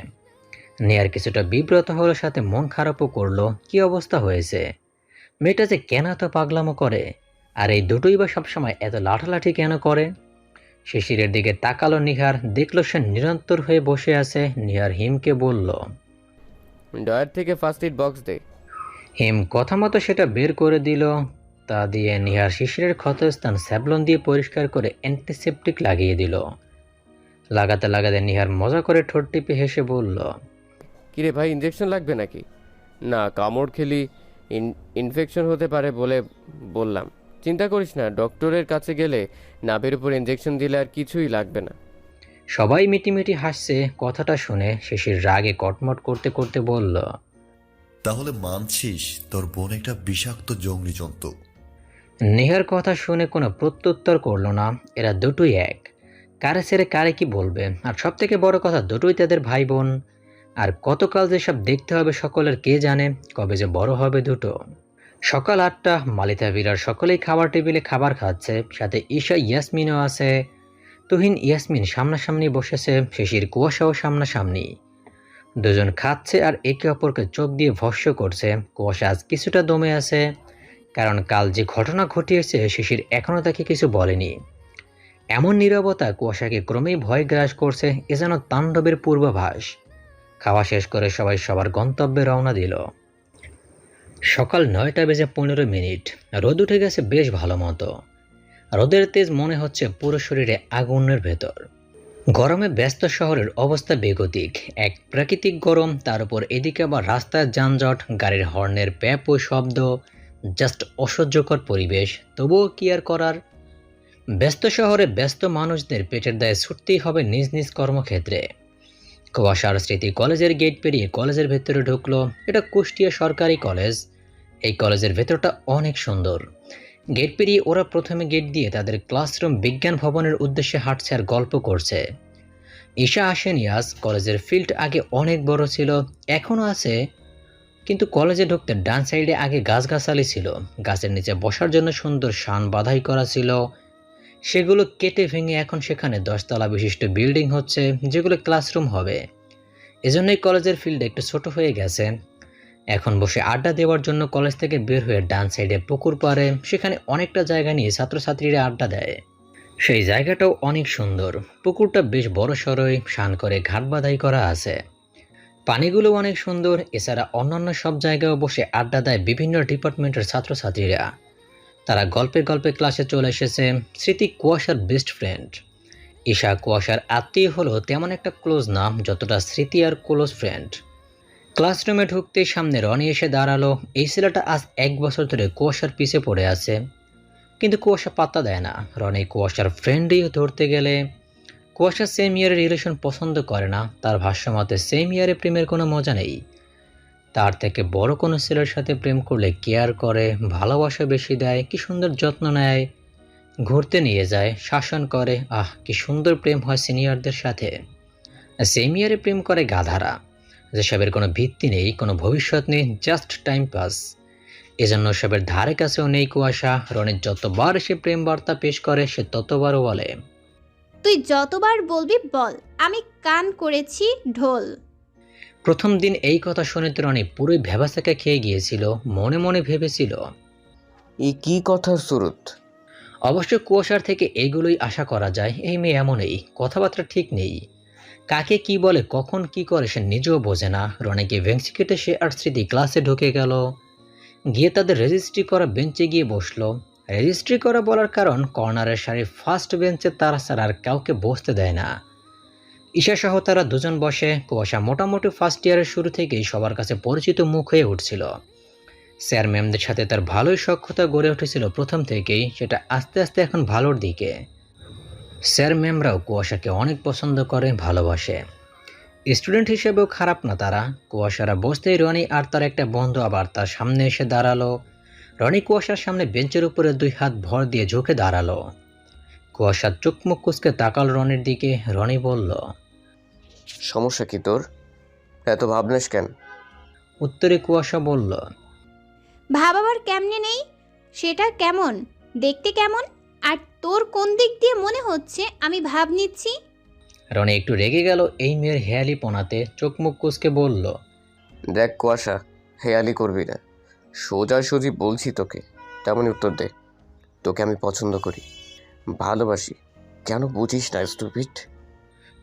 নিহার কিছুটা বিব্রত হলো, সাথে মন খারাপও করলো। কি অবস্থা হয়েছে? মেয়েটা যে কেন এত পাগলামো করে? আর এই দুটোই বা সবসময় এত লাঠালাঠি কেন করে? শিশিরের দিকে তাকালো নিহার, দেখলো সে নিরন্তর হয়ে বসে আছে। নিহার হিমকে বলল, ডয়ার থেকে ফার্স্ট এড বক্স দে। হিম কথা মতো সেটা বের করে দিল। তা দিয়ে নিহার শিশিরের ক্ষতস্থান স্যাভলন দিয়ে পরিষ্কার করে অ্যান্টিসেপটিক লাগিয়ে দিল। লাগাতে লাগাতে নিহার মজা করে ঠোঁট টিপে হেসে বলল, কিরে ভাই, ইঞ্জেকশন লাগবে নাকি? না, কামড় খেলি ইনফেকশন হতে পারে বলে বললাম। চিন্তা করিস না, ডক্টরের কাছে গেলে নাভের উপর ইঞ্জেকশন দিলে আর কিছুই লাগবে না। সবাই মিটিমিটি হাসছে। কথাটা শুনে শিশির রাগে কটমট করতে করতে বলল, তাহলে মানছিস তোর বোন একটা বিষাক্ত জঙ্গলি জন্তু? নিহার কথা শুনে কোনো প্রত্যুত্তর করলো না। এরা দুটোই এক, কারে ছেড়ে কারে কি বলবে। আর সব থেকে বড় কথা, দুটোই তাদের ভাই বোন। আর কতকাল যে সব দেখতে হবে সকলের কে জানে, কবে যে বড় হবে দুটো। সকাল 8টা, মালিতা বিরার সকলেই খাবার টেবিলে খাবার খাচ্ছে, সাথে ঈশা ইয়াসমিনও আছে। তুহিন ইয়াসমিন সামনাসামনি বসেছে, শিশির কুয়াশাও সামনাসামনি। দুজন খাচ্ছে আর একে অপরকে চোখ দিয়ে ভস্য করছে। কুয়াশা আজ কিছুটা দমে আছে, কারণ কাল যে ঘটনা ঘটিয়েছে শিশির এখনও তাকে কিছু বলেনি। এমন নীরবতা কুয়াশাকে ক্রমেই ভয় গ্রাস করছে, এ যেন তাণ্ডবের পূর্বাভাস। খাওয়া শেষ করে সবাই সবার গন্তব্যে রওনা দিল। সকাল 9:15। রোদ উঠে গেছে বেশ ভালো মতো। রোদের তেজ মনে হচ্ছে পুরো শরীরে আগুনের ভেতর। গরমে ব্যস্ত শহরের অবস্থা বেগতিক। এক প্রাকৃতিক গরম, তার উপর এদিকে আবার রাস্তার যানজট, গাড়ির হর্নের প্যাপ ও শব্দ, জাস্ট অসহ্যকর পরিবেশ। তবুও কি আর করার। ব্যস্ত শহরে ব্যস্ত মানুষদের পেটের দায়ে ছুটতেই হবে নিজ নিজ কর্মক্ষেত্রে। কুয়াশার স্মৃতি কলেজের গেট পেরিয়ে কলেজের ভেতরে ঢুকলো। এটা কুষ্টিয়া সরকারি কলেজ। এই কলেজের ভেতরটা অনেক সুন্দর। গেট পেরিয়ে ওরা প্রথমে গেট দিয়ে তাদের ক্লাসরুম বিজ্ঞান ভবনের উদ্দেশ্যে হাঁটছে আর গল্প করছে। ঈশা আসেনি আজ। কলেজের ফিল্ড আগে অনেক বড় ছিল, এখনও আছে, কিন্তু কলেজে ঢুকতে ডান সাইডে আগে গাছগাছালি ছিল। গাছের নিচে বসার জন্য সুন্দর শান বাধাই করা ছিল, সেগুলো কেটে ভেঙে এখন সেখানে 10 তলা বিশিষ্ট বিল্ডিং হচ্ছে, যেগুলো ক্লাসরুম হবে। এজন্যই কলেজের ফিল্ড একটু ছোট হয়ে গেছে। এখন বসে আড্ডা দেওয়ার জন্য কলেজ থেকে বের হয়ে ডান সাইডে পুকুর পাড়ে, সেখানে অনেকটা জায়গা নিয়ে ছাত্রছাত্রীরা আড্ডা দেয়। সেই জায়গাটাও অনেক সুন্দর। পুকুরটা বেশ বড় সড়ই, শান করে ঘাট বাঁধাই করা আছে। পানিগুলো অনেক সুন্দর। এছাড়া অন্যান্য সব জায়গায় বসে আড্ডা দেয় বিভিন্ন ডিপার্টমেন্টের ছাত্রছাত্রীরা। তারা গল্পে গল্পে ক্লাসে চলে এসেছে। স্মৃতি কুয়াশার বেস্ট ফ্রেন্ড। ঈশা কুয়াশার আত্মীয় হলো তেমন একটা ক্লোজ নাম যতটা স্মৃতি আর ক্লোজ ফ্রেন্ড। ক্লাসরুমে ঢুকতেই সামনে রনি এসে দাঁড়ালো। এই ছেলেটা আজ 1 বছর ধরে কুয়াশার পিছে পড়ে আছে, কিন্তু কুয়াশা পাত্তা দেয় না। রনি কুয়াশার ফ্রেন্ডই ধরতে গেলে কুয়াশা সেম ইয়ারের রিলেশন পছন্দ করে না। তার ভাষ্যমতে সেম ইয়ারে প্রেমের কোনো মজা নেই। তার থেকে বড় কোনো ছেলের সাথে প্রেম করলে কেয়ার করে, ভালোবাসা বেশি দেয়, কি সুন্দর যত্ন নেয়, ঘুরতে নিয়ে যায়, শাসন করে। আহ, কি সুন্দর প্রেম হয় সিনিয়রদের সাথে। সেম ইয়ারে প্রেম করে গাধারা, যেসবের কোনো ভিত্তি নেই, কোনো ভবিষ্যৎ নেই, জাস্ট টাইম পাস। এজন্য সবের ধারে কাছেও নেই কুয়াশা। রনির যতবার সে প্রেম বার্তা পেশ করে সে ততবারও বলে, তুই যতবার বলবি বল, আমি কান করেছি ঢোল। প্রথম দিন এই কথা শুনে তো রনি পুরোই ভেবাচাকা খেয়ে গিয়েছিল। মনে মনে ভেবেছিল, এই কি কথার সুরত। অবশ্য কুয়াশার থেকে এইগুলোই আশা করা যায়। এই মেয়ে এমনই, কথাবার্তা ঠিক নেই, কাকে কি বলে কখন কি করে সে নিজেও বোঝে না। রনিকে ভেংচি কেটে সে আর স্মৃতি ক্লাসে ঢুকে গেল, গিয়ে তাদের রেজিস্ট্রি করা বেঞ্চে গিয়ে বসলো। রেজিস্ট্রি করা বলার কারণ কর্নারের সারি ফার্স্ট বেঞ্চে তারা ছাড়া আর কাউকে বসতে দেয় না। ঈশা সহ তারা দুজন বসে। কুয়াশা মোটামুটি ফার্স্ট ইয়ারের শুরু থেকেই সবার কাছে পরিচিত মুখ হয়ে উঠছিল। স্যার ম্যামদের সাথে তার ভালোই সখ্যতা গড়ে উঠেছিল প্রথম থেকেই, সেটা আস্তে আস্তে এখন ভালোর দিকে। স্যার ম্যামরাও কুয়াশাকে অনেক পছন্দ করে, ভালোবাসে। স্টুডেন্ট হিসেবেও খারাপ না তারা। কুয়াশারা বসতেই রনি আর তার একটা বন্ধু আবার তার সামনে এসে দাঁড়ালো। রনি কুয়াশার সামনে বেঞ্চের উপরে 2 হাত ভর দিয়ে ঝুঁকে দাঁড়ালো। কুয়াশার চোখ মুখ কুচকে তাকাল রনির দিকে। রনি বলল, সমস্যা কি তোর? এত ভাবনাস কেন? উত্তরে কুয়াশা বলল, ভাবাবার কেমনে নেই, সেটা কেমন দেখতে কেমন, আর তোর কোন দিক দিয়ে মনে হচ্ছে আমি ভাব নিচ্ছি? রনি একটু রেগে গেল এই মেয়ের হেয়ালি পনাতে। চোখ মুখ কুচকে বলল, দেখ কুয়াশা, হেয়ালি করবি না, সোজাসুজি বলছি তোকে, তেমনই উত্তর দে। তোকে আমি পছন্দ করি, ভালোবাসি, কেন বুঝিস না স্টুপিড?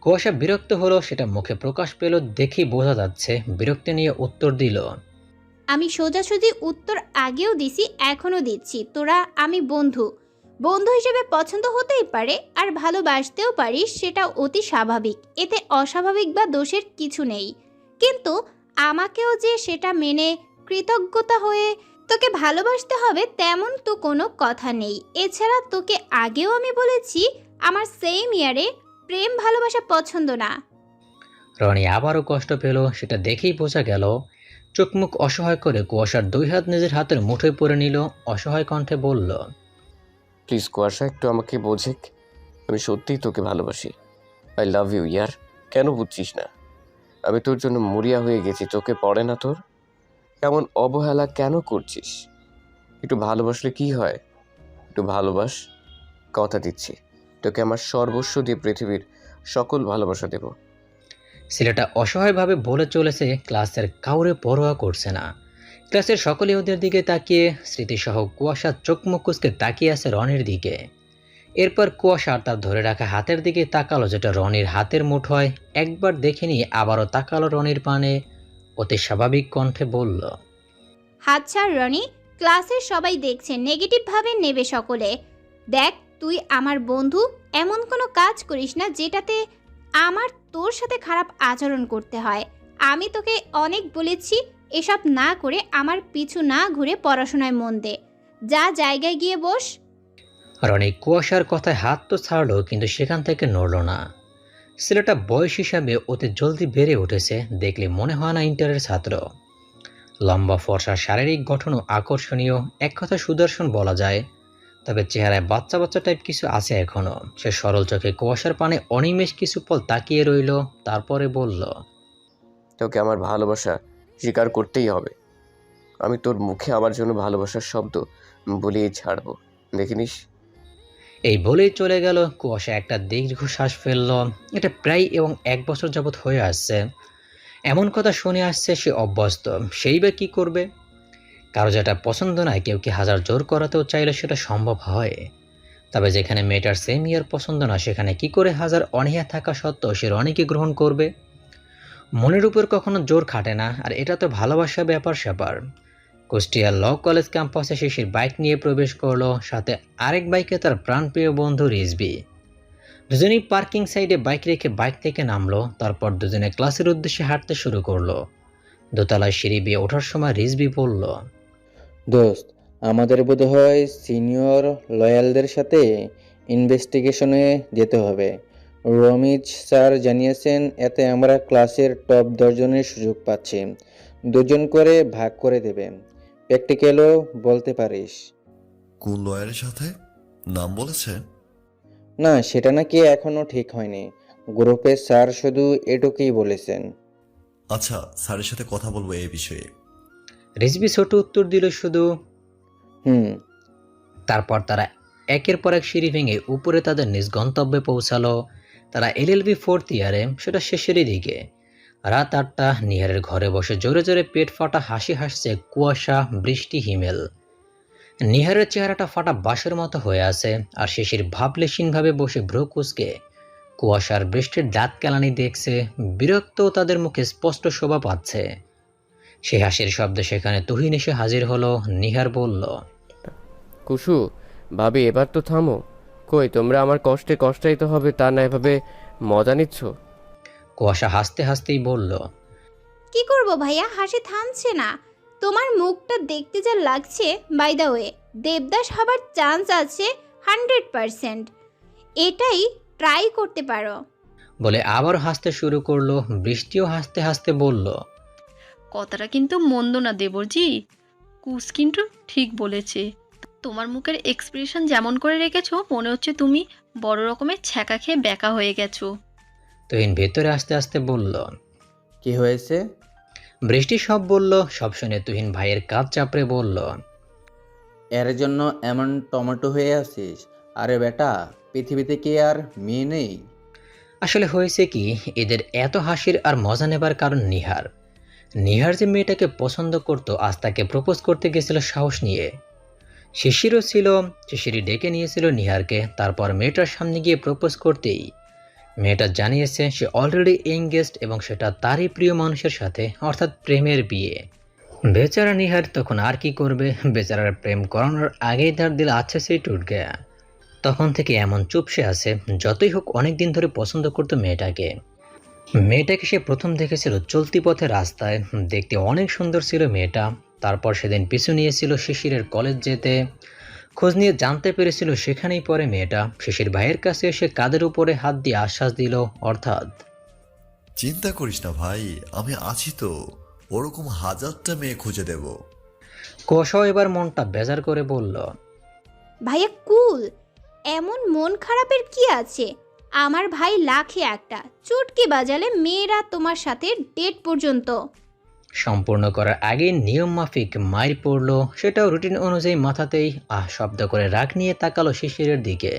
কুয়াশা বিরক্ত হলো, সেটা মুখে প্রকাশ পেল দেখেই বোঝা যাচ্ছে। বিরক্তি নিয়ে উত্তর দিল, আমি সোজাসুজি উত্তর আগেও দিছি, এখনও দিচ্ছি। তোরা আমি বন্ধু, বন্ধু হিসেবে পছন্দ হতেই পারে, আর ভালোবাসতেও পারিস, সেটা অতি স্বাভাবিক। এতে অস্বাভাবিক বা দোষের কিছু নেই, কিন্তু আমাকেও যে সেটা মেনে কৃতজ্ঞতা হয়ে তোকে ভালোবাসতে হবে তেমন তো কোনো কথা নেই। এছাড়া তোকে আগেও আমি বলেছি আমার সেম ইয়ারে প্রেম ভালোবাসা পছন্দ না। রনি আবারও কষ্ট পেল, সেটা দেখেই বোঝা গেল। চোখ মুখ অসহায় করে কুয়াশার 2 হাত নিজের হাতের মুঠোয় পরে নিল। অসহায় কণ্ঠে বলল, প্লিজ কুয়াশা, একটু আমাকে বোঝে, আমি সত্যিই তোকে ভালোবাসি। আই লাভ ইউ ইয়ার, কেন বুঝছিস না? আমি তোর জন্য মরিয়া হয়ে গেছি, চোখে পড়ে না তোর? এমন অবহেলা কেন করছিস? একটু ভালোবাসলে কি হয়? একটু ভালোবাস, কথা দিচ্ছি তোকে আমার সর্বস্ব দিয়ে পৃথিবীর সকল ভালোবাসা দেব। ছেলেটা অসহায়ভাবে বলে চলেছে, ক্লাসের কাউরে পরোয়া করছে না। ক্লাসের সকলে ওদের দিকে তাকিয়ে, স্মৃতিসহ কুয়াশা চোখ মুখ কুঁচকে তাকিয়ে আছে রনির দিকে। এরপর কুয়াশা তার ধরে রাখা হাতের দিকে তাকালো, যেটা রনির হাতের মুঠোয়। একবার দেখে নিয়ে আবারও তাকালো রনির পানে, অতি স্বাভাবিক কণ্ঠে বলল, হাত ছাড় রনি, ক্লাসের সবাই দেখছে, নেগেটিভভাবে নেবে সকলে। দেখ, তুই আমার বন্ধু, এমন কোনো কাজ করিস না যেটাতে আমার তোর সাথে খারাপ আচরণ করতে হয়। আমি তোকে অনেক বলেছি এসব না করে আমার পিছু না ঘুরে পড়াশোনায় মন দে। যা জায়গায় গিয়ে বস। রনি কুয়াশার কথায় হাত তো ছাড়লো, কিন্তু সেখান থেকে নড়ল না। ছেলেটা বয়স হিসাবে অতি জলদি বেড়ে উঠেছে, দেখলে মনে হয় না ইন্টারের ছাত্র। লম্বা ফর্সা, শারীরিক গঠনও আকর্ষণীয়, এক কথা সুদর্শন বলা যায়। তবে চেহারায় বাচ্চা বাচ্চা টাইপ কিছু আছে এখনো। সে সরল চোখে কুয়াশার পানে অনিমেষ কিছু পল তাকিয়ে রইল, তারপরে বলল, তোকে আমার ভালোবাসা স্বীকার করতেই হবে। আমি তোর মুখে আমার জন্য ভালোবাসার শব্দ বলেই ছাড়বো, দেখিনিস। এই বলেই চলে গেল। কুয়াশা একটা দীর্ঘশ্বাস ফেলল। এটা প্রায় এবং 1 বছর যাবৎ হয়ে আসছে। এমন কথা শুনে আসছে, সে অভ্যস্ত। সেই বা কী করবে? কারো যেটা পছন্দ নয়, কেউ কি হাজার জোর করাতেও চাইলে সেটা সম্ভব হয়। তবে যেখানে মেয়েটার সেম ইয়ার পছন্দ না, সেখানে কি করে হাজার অনীহা থাকা সত্ত্বেও সে রনিকে গ্রহণ করবে? মনের উপর কখনো জোর খাটে না, আর এটা তো ভালোবাসা ব্যাপার স্যাপার। কুষ্টিয়া ল কলেজ ক্যাম্পাসে শিশির বাইক নিয়ে প্রবেশ করলো, সাথে আরেক বাইকে তার প্রাণপ্রিয় বন্ধু রিজবি। দুজনেই পার্কিং সাইডে বাইক রেখে বাইক থেকে নামলো। তারপর দুজনে ক্লাসের উদ্দেশ্যে হাঁটতে শুরু করলো। দোতলায় সিঁড়ি বেয়ে ওঠার সময় রিজবি বলল, দোস্ত, আমাদের বোধহয় সিনিয়র লয়ালদের সাথে ইনভেস্টিগেশনে যেতে হবে। রমিজ স্যার জানিয়েছেন এতে আমরা ক্লাসের টপ 10 জনের সুযোগ পাচ্ছি। 2 জন করে ভাগ করে দেবে। প্র্যাকটিক্যালও বলতে পারিস। কোন লয়ারের সাথে? নাম বলেছেন? না, সেটা নাকি এখনো ঠিক হয়নি। গ্রুপে স্যার শুধু এটুকুই বলেছেন। আচ্ছা, স্যারের সাথে কথা বলবো এই বিষয়ে। রিজবি ছোট উত্তর দিল শুধু। তারপর তারা একের পর এক সিঁড়ি ভেঙে উপরে তাদের নিজ গন্তব্যে পৌঁছালো। তারা এলএলবি 4th ইয়ারে, সেটা শেষেরই দিকে। রাত 8টা। নিহারের ঘরে বসে জোরে জোরে পেট ফাটা হাসি হাসছে কুয়াশা, বৃষ্টি, হিমেল। নিহারের চেহারাটা ফাটা বাঁশের মতো হয়ে আছে, আর শিশির ভাবলেশীনভাবে বসে ভ্রু কুঁচকে কুয়াশার বৃষ্টির দাঁত কেলানি দেখছে। বিরক্ত তাদের মুখে স্পষ্ট শোভা পাচ্ছে। সে হাসির শব্দে সেখানে তুহিন এসে হাজির হলো। নিহার বলল, কুসু ভাবি, এবার তো থামো। কই তোমরা আমার কষ্টে কষ্টাইতে হবে তা না এভাবে মজা নিচ্ছ? কুয়াশা হাসতে হাসতেই বলল, কি করব ভাইয়া, হাসি থামছে না। তোমার মুখটা দেখতে যা লাগছে, বাই দ্য ওয়ে দেবদাস হবার চান্স আছে 100%। এটাই ট্রাই করতে পারো। বলে আবার হাসতে শুরু করলো। বৃষ্টিও হাসতে হাসতে বলল, কথাটা কিন্তু মন্দ না দেবরজি, কুস কিন্তু ঠিক বলেছে। তোমার মুখের এক্সপ্রেশন যেমন করে রেখেছো, মনে হচ্ছে তুমি বড় রকমের ছ্যাঁকা খেয়ে ব্যাকা হয়ে গেছো। তুহিন ভেতরে আস্তে আস্তে বলল, কি হয়েছে? বৃষ্টি সব বলল। সব শুনে তুহিন ভাইয়ের কাঁধ চাপড়ে বলল, এর জন্য এমন টমেটো হয়ে আছিস? আরে বেটা, পৃথিবীতে কি আর মেয়ে নেই? আসলে হয়েছে কি, এদের এত হাসির আর মজা নেবার কারণ নিহার। নিহার যে মেয়েটাকে পছন্দ করত, আজ তাকে প্রপোজ করতে গেছিল সাহস নিয়ে। শিশিরও ছিল। শিশিরই ডেকে নিয়েছিল নিহারকে। তারপর মেয়েটার সামনে গিয়ে প্রপোজ করতেই মেয়েটা জানিয়েছে সে অলরেডি এঙ্গেজড, এবং সেটা তারই প্রিয় মানুষের সাথে, অর্থাৎ প্রেমের বিয়ে। বেচারা নিহার তখন আর কি করবে? বেচারার প্রেম করানোর আগেই তার দিল আছে সেই টুট গয়া। তখন থেকে এমন চুপসে আছে। যতই হোক অনেকদিন ধরে পছন্দ করতো মেয়েটাকে। মেয়েটাকে সে প্রথম দেখেছিল চলতি পথে রাস্তায়। দেখতে অনেক সুন্দর ছিল মেয়েটা। তারপর সেদিন পিছু নিয়েছিল শিশিরের কলেজ যেতে। খোঁজ নিয়ে জানতে পেরেছিল সেখানেই পড়ে মেয়েটা। শিশির ভাইয়ের কাছে এসে কাঁধের উপরে হাত দিয়ে আশ্বাস দিল, অর্থাৎ, চিন্তা করিস না ভাই, আমি আছি তো, ওরকম 1000টা মেয়ে খুঁজে দেব। কুয়াশাও এবার মনটা বেজার করে বলল, ভাইয়া কুল, এমন মন খারাপের কি আছে? আমার ভাই লাখে একটা, চুটকি বাজালে মেয়েরা তোমার সাথে ডেট পর্যন্ত। সম্পূর্ণ করার আগে নিয়ম মাফিক মাইর পড়ল, সেটাও রুটিন অনুযায়ী মাথাতেই শব্দ করে রাগ নিয়ে তাকালো শিশিরের দিকে।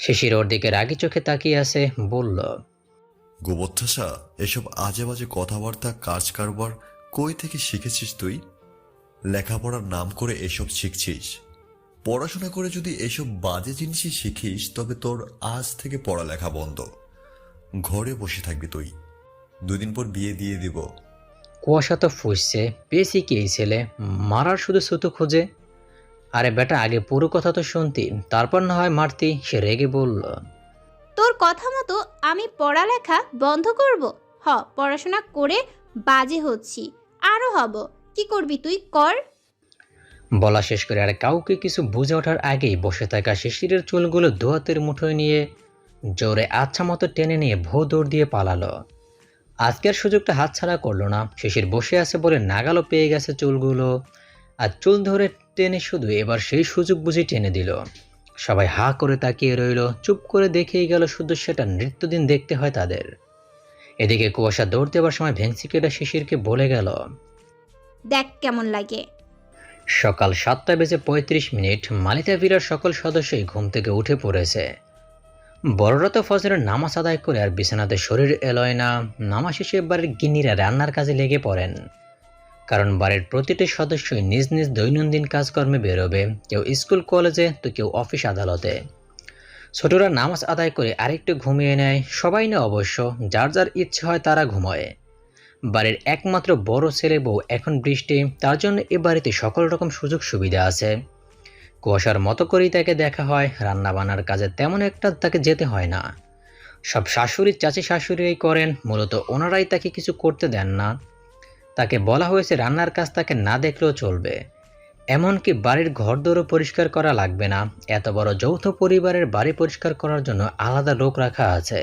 শিশির ওর দিকে রাগি চোখে তাকিয়ে আছে, বলল, গোবর্ধসা, এসব আজে বাজে কথাবার্তা কাজ কারবার কই থেকে শিখেছিস তুই? লেখাপড়ার নাম করে এসব শিখছিস? পড়াশোনা করে যদি এসব বাজে জিনিসই শিখিস তবে তোর আজ থেকে পড়ালেখা বন্ধ। ঘরে বসে থাকবি তুই। 2 দিন পর বিয়ে দিয়ে দিব। কুয়াশা তো ফুসছে, পেয়েছি কি এই ছেলে, মারার শুধু সুতো খোঁজে। আরে বেটা, আগে পুরো কথা তো শুনতি, তারপর না হয় মারতি। সে রেগে বলল, তোর কথা মতো আমি পড়ালেখা বন্ধ করব? পড়াশোনা করে বাজে হচ্ছি, আরো হব। কি করবি তুই, কর। বলা শেষ করে আর কাউকে কিছু বুঝে ওঠার আগেই বসে থাকা শিশিরের চুলগুলো দোয়াতের মুঠোয় নিয়ে জোরে আচ্ছা মতো টেনে নিয়ে ভো দৌড় দিয়ে পালালো। আজকের সুযোগটা হাতছাড়া করলো না। শিশির বসে আছে বলে নাগালও পেয়ে গেছে চুলগুলো, আর চুল ধরে টেনে শুধু এবার সেই সুযোগ বুঝে টেনে দিল। সবাই হা করে তাকিয়ে রইল, চুপ করে দেখেই গেল, শুধু সেটা নিত্যদিন দেখতে হয় তাদের। এদিকে কুয়াশা দৌড় দেওয়ার সময় ভেংসি কেটে শিশিরকে বলে গেল, দেখ কেমন লাগে। সকাল 7:35 মালিতা ভিড়ার সকল সদস্যই ঘুম থেকে উঠে পড়েছে। বড়রা তো ফজরের নামাজ আদায় করে আর বিছানাতে শরীর এলোয় না। নামাজ শেষে বাড়ির গিন্নিরা রান্নার কাজে লেগে পড়েন, কারণ বাড়ির প্রতিটি সদস্যই নিজ নিজ দৈনন্দিন কাজকর্মে বেরোবে, কেউ স্কুল কলেজে তো কেউ অফিস আদালতে। ছোটরা নামাজ আদায় করে আরেকটু ঘুমিয়ে নেয়, সবাই না অবশ্য, যার যার ইচ্ছে হয় তারা ঘুমায়। বাড়ির একমাত্র বড় ছেলে বউ এখন বৃষ্টি, তার জন্য এ বাড়িতে সকল রকম সুযোগ সুবিধা আছে। কুয়াশার মতো করেই তাকে দেখা হয়, রান্না বান্নার কাজে তেমন একটা তাকে যেতে হয় না। সব শাশুড়ি চাচি শাশুড়িই করেন, মূলত ওনারাই তাকে কিছু করতে দেন না। তাকে বলা হয়েছে রান্নার কাজ তাকে না দেখলেও চলবে, এমনকি বাড়ির ঘরদোরও পরিষ্কার করা লাগবে না। এত বড় যৌথ পরিবারের বাড়ি পরিষ্কার করার জন্য আলাদা লোক রাখা আছে।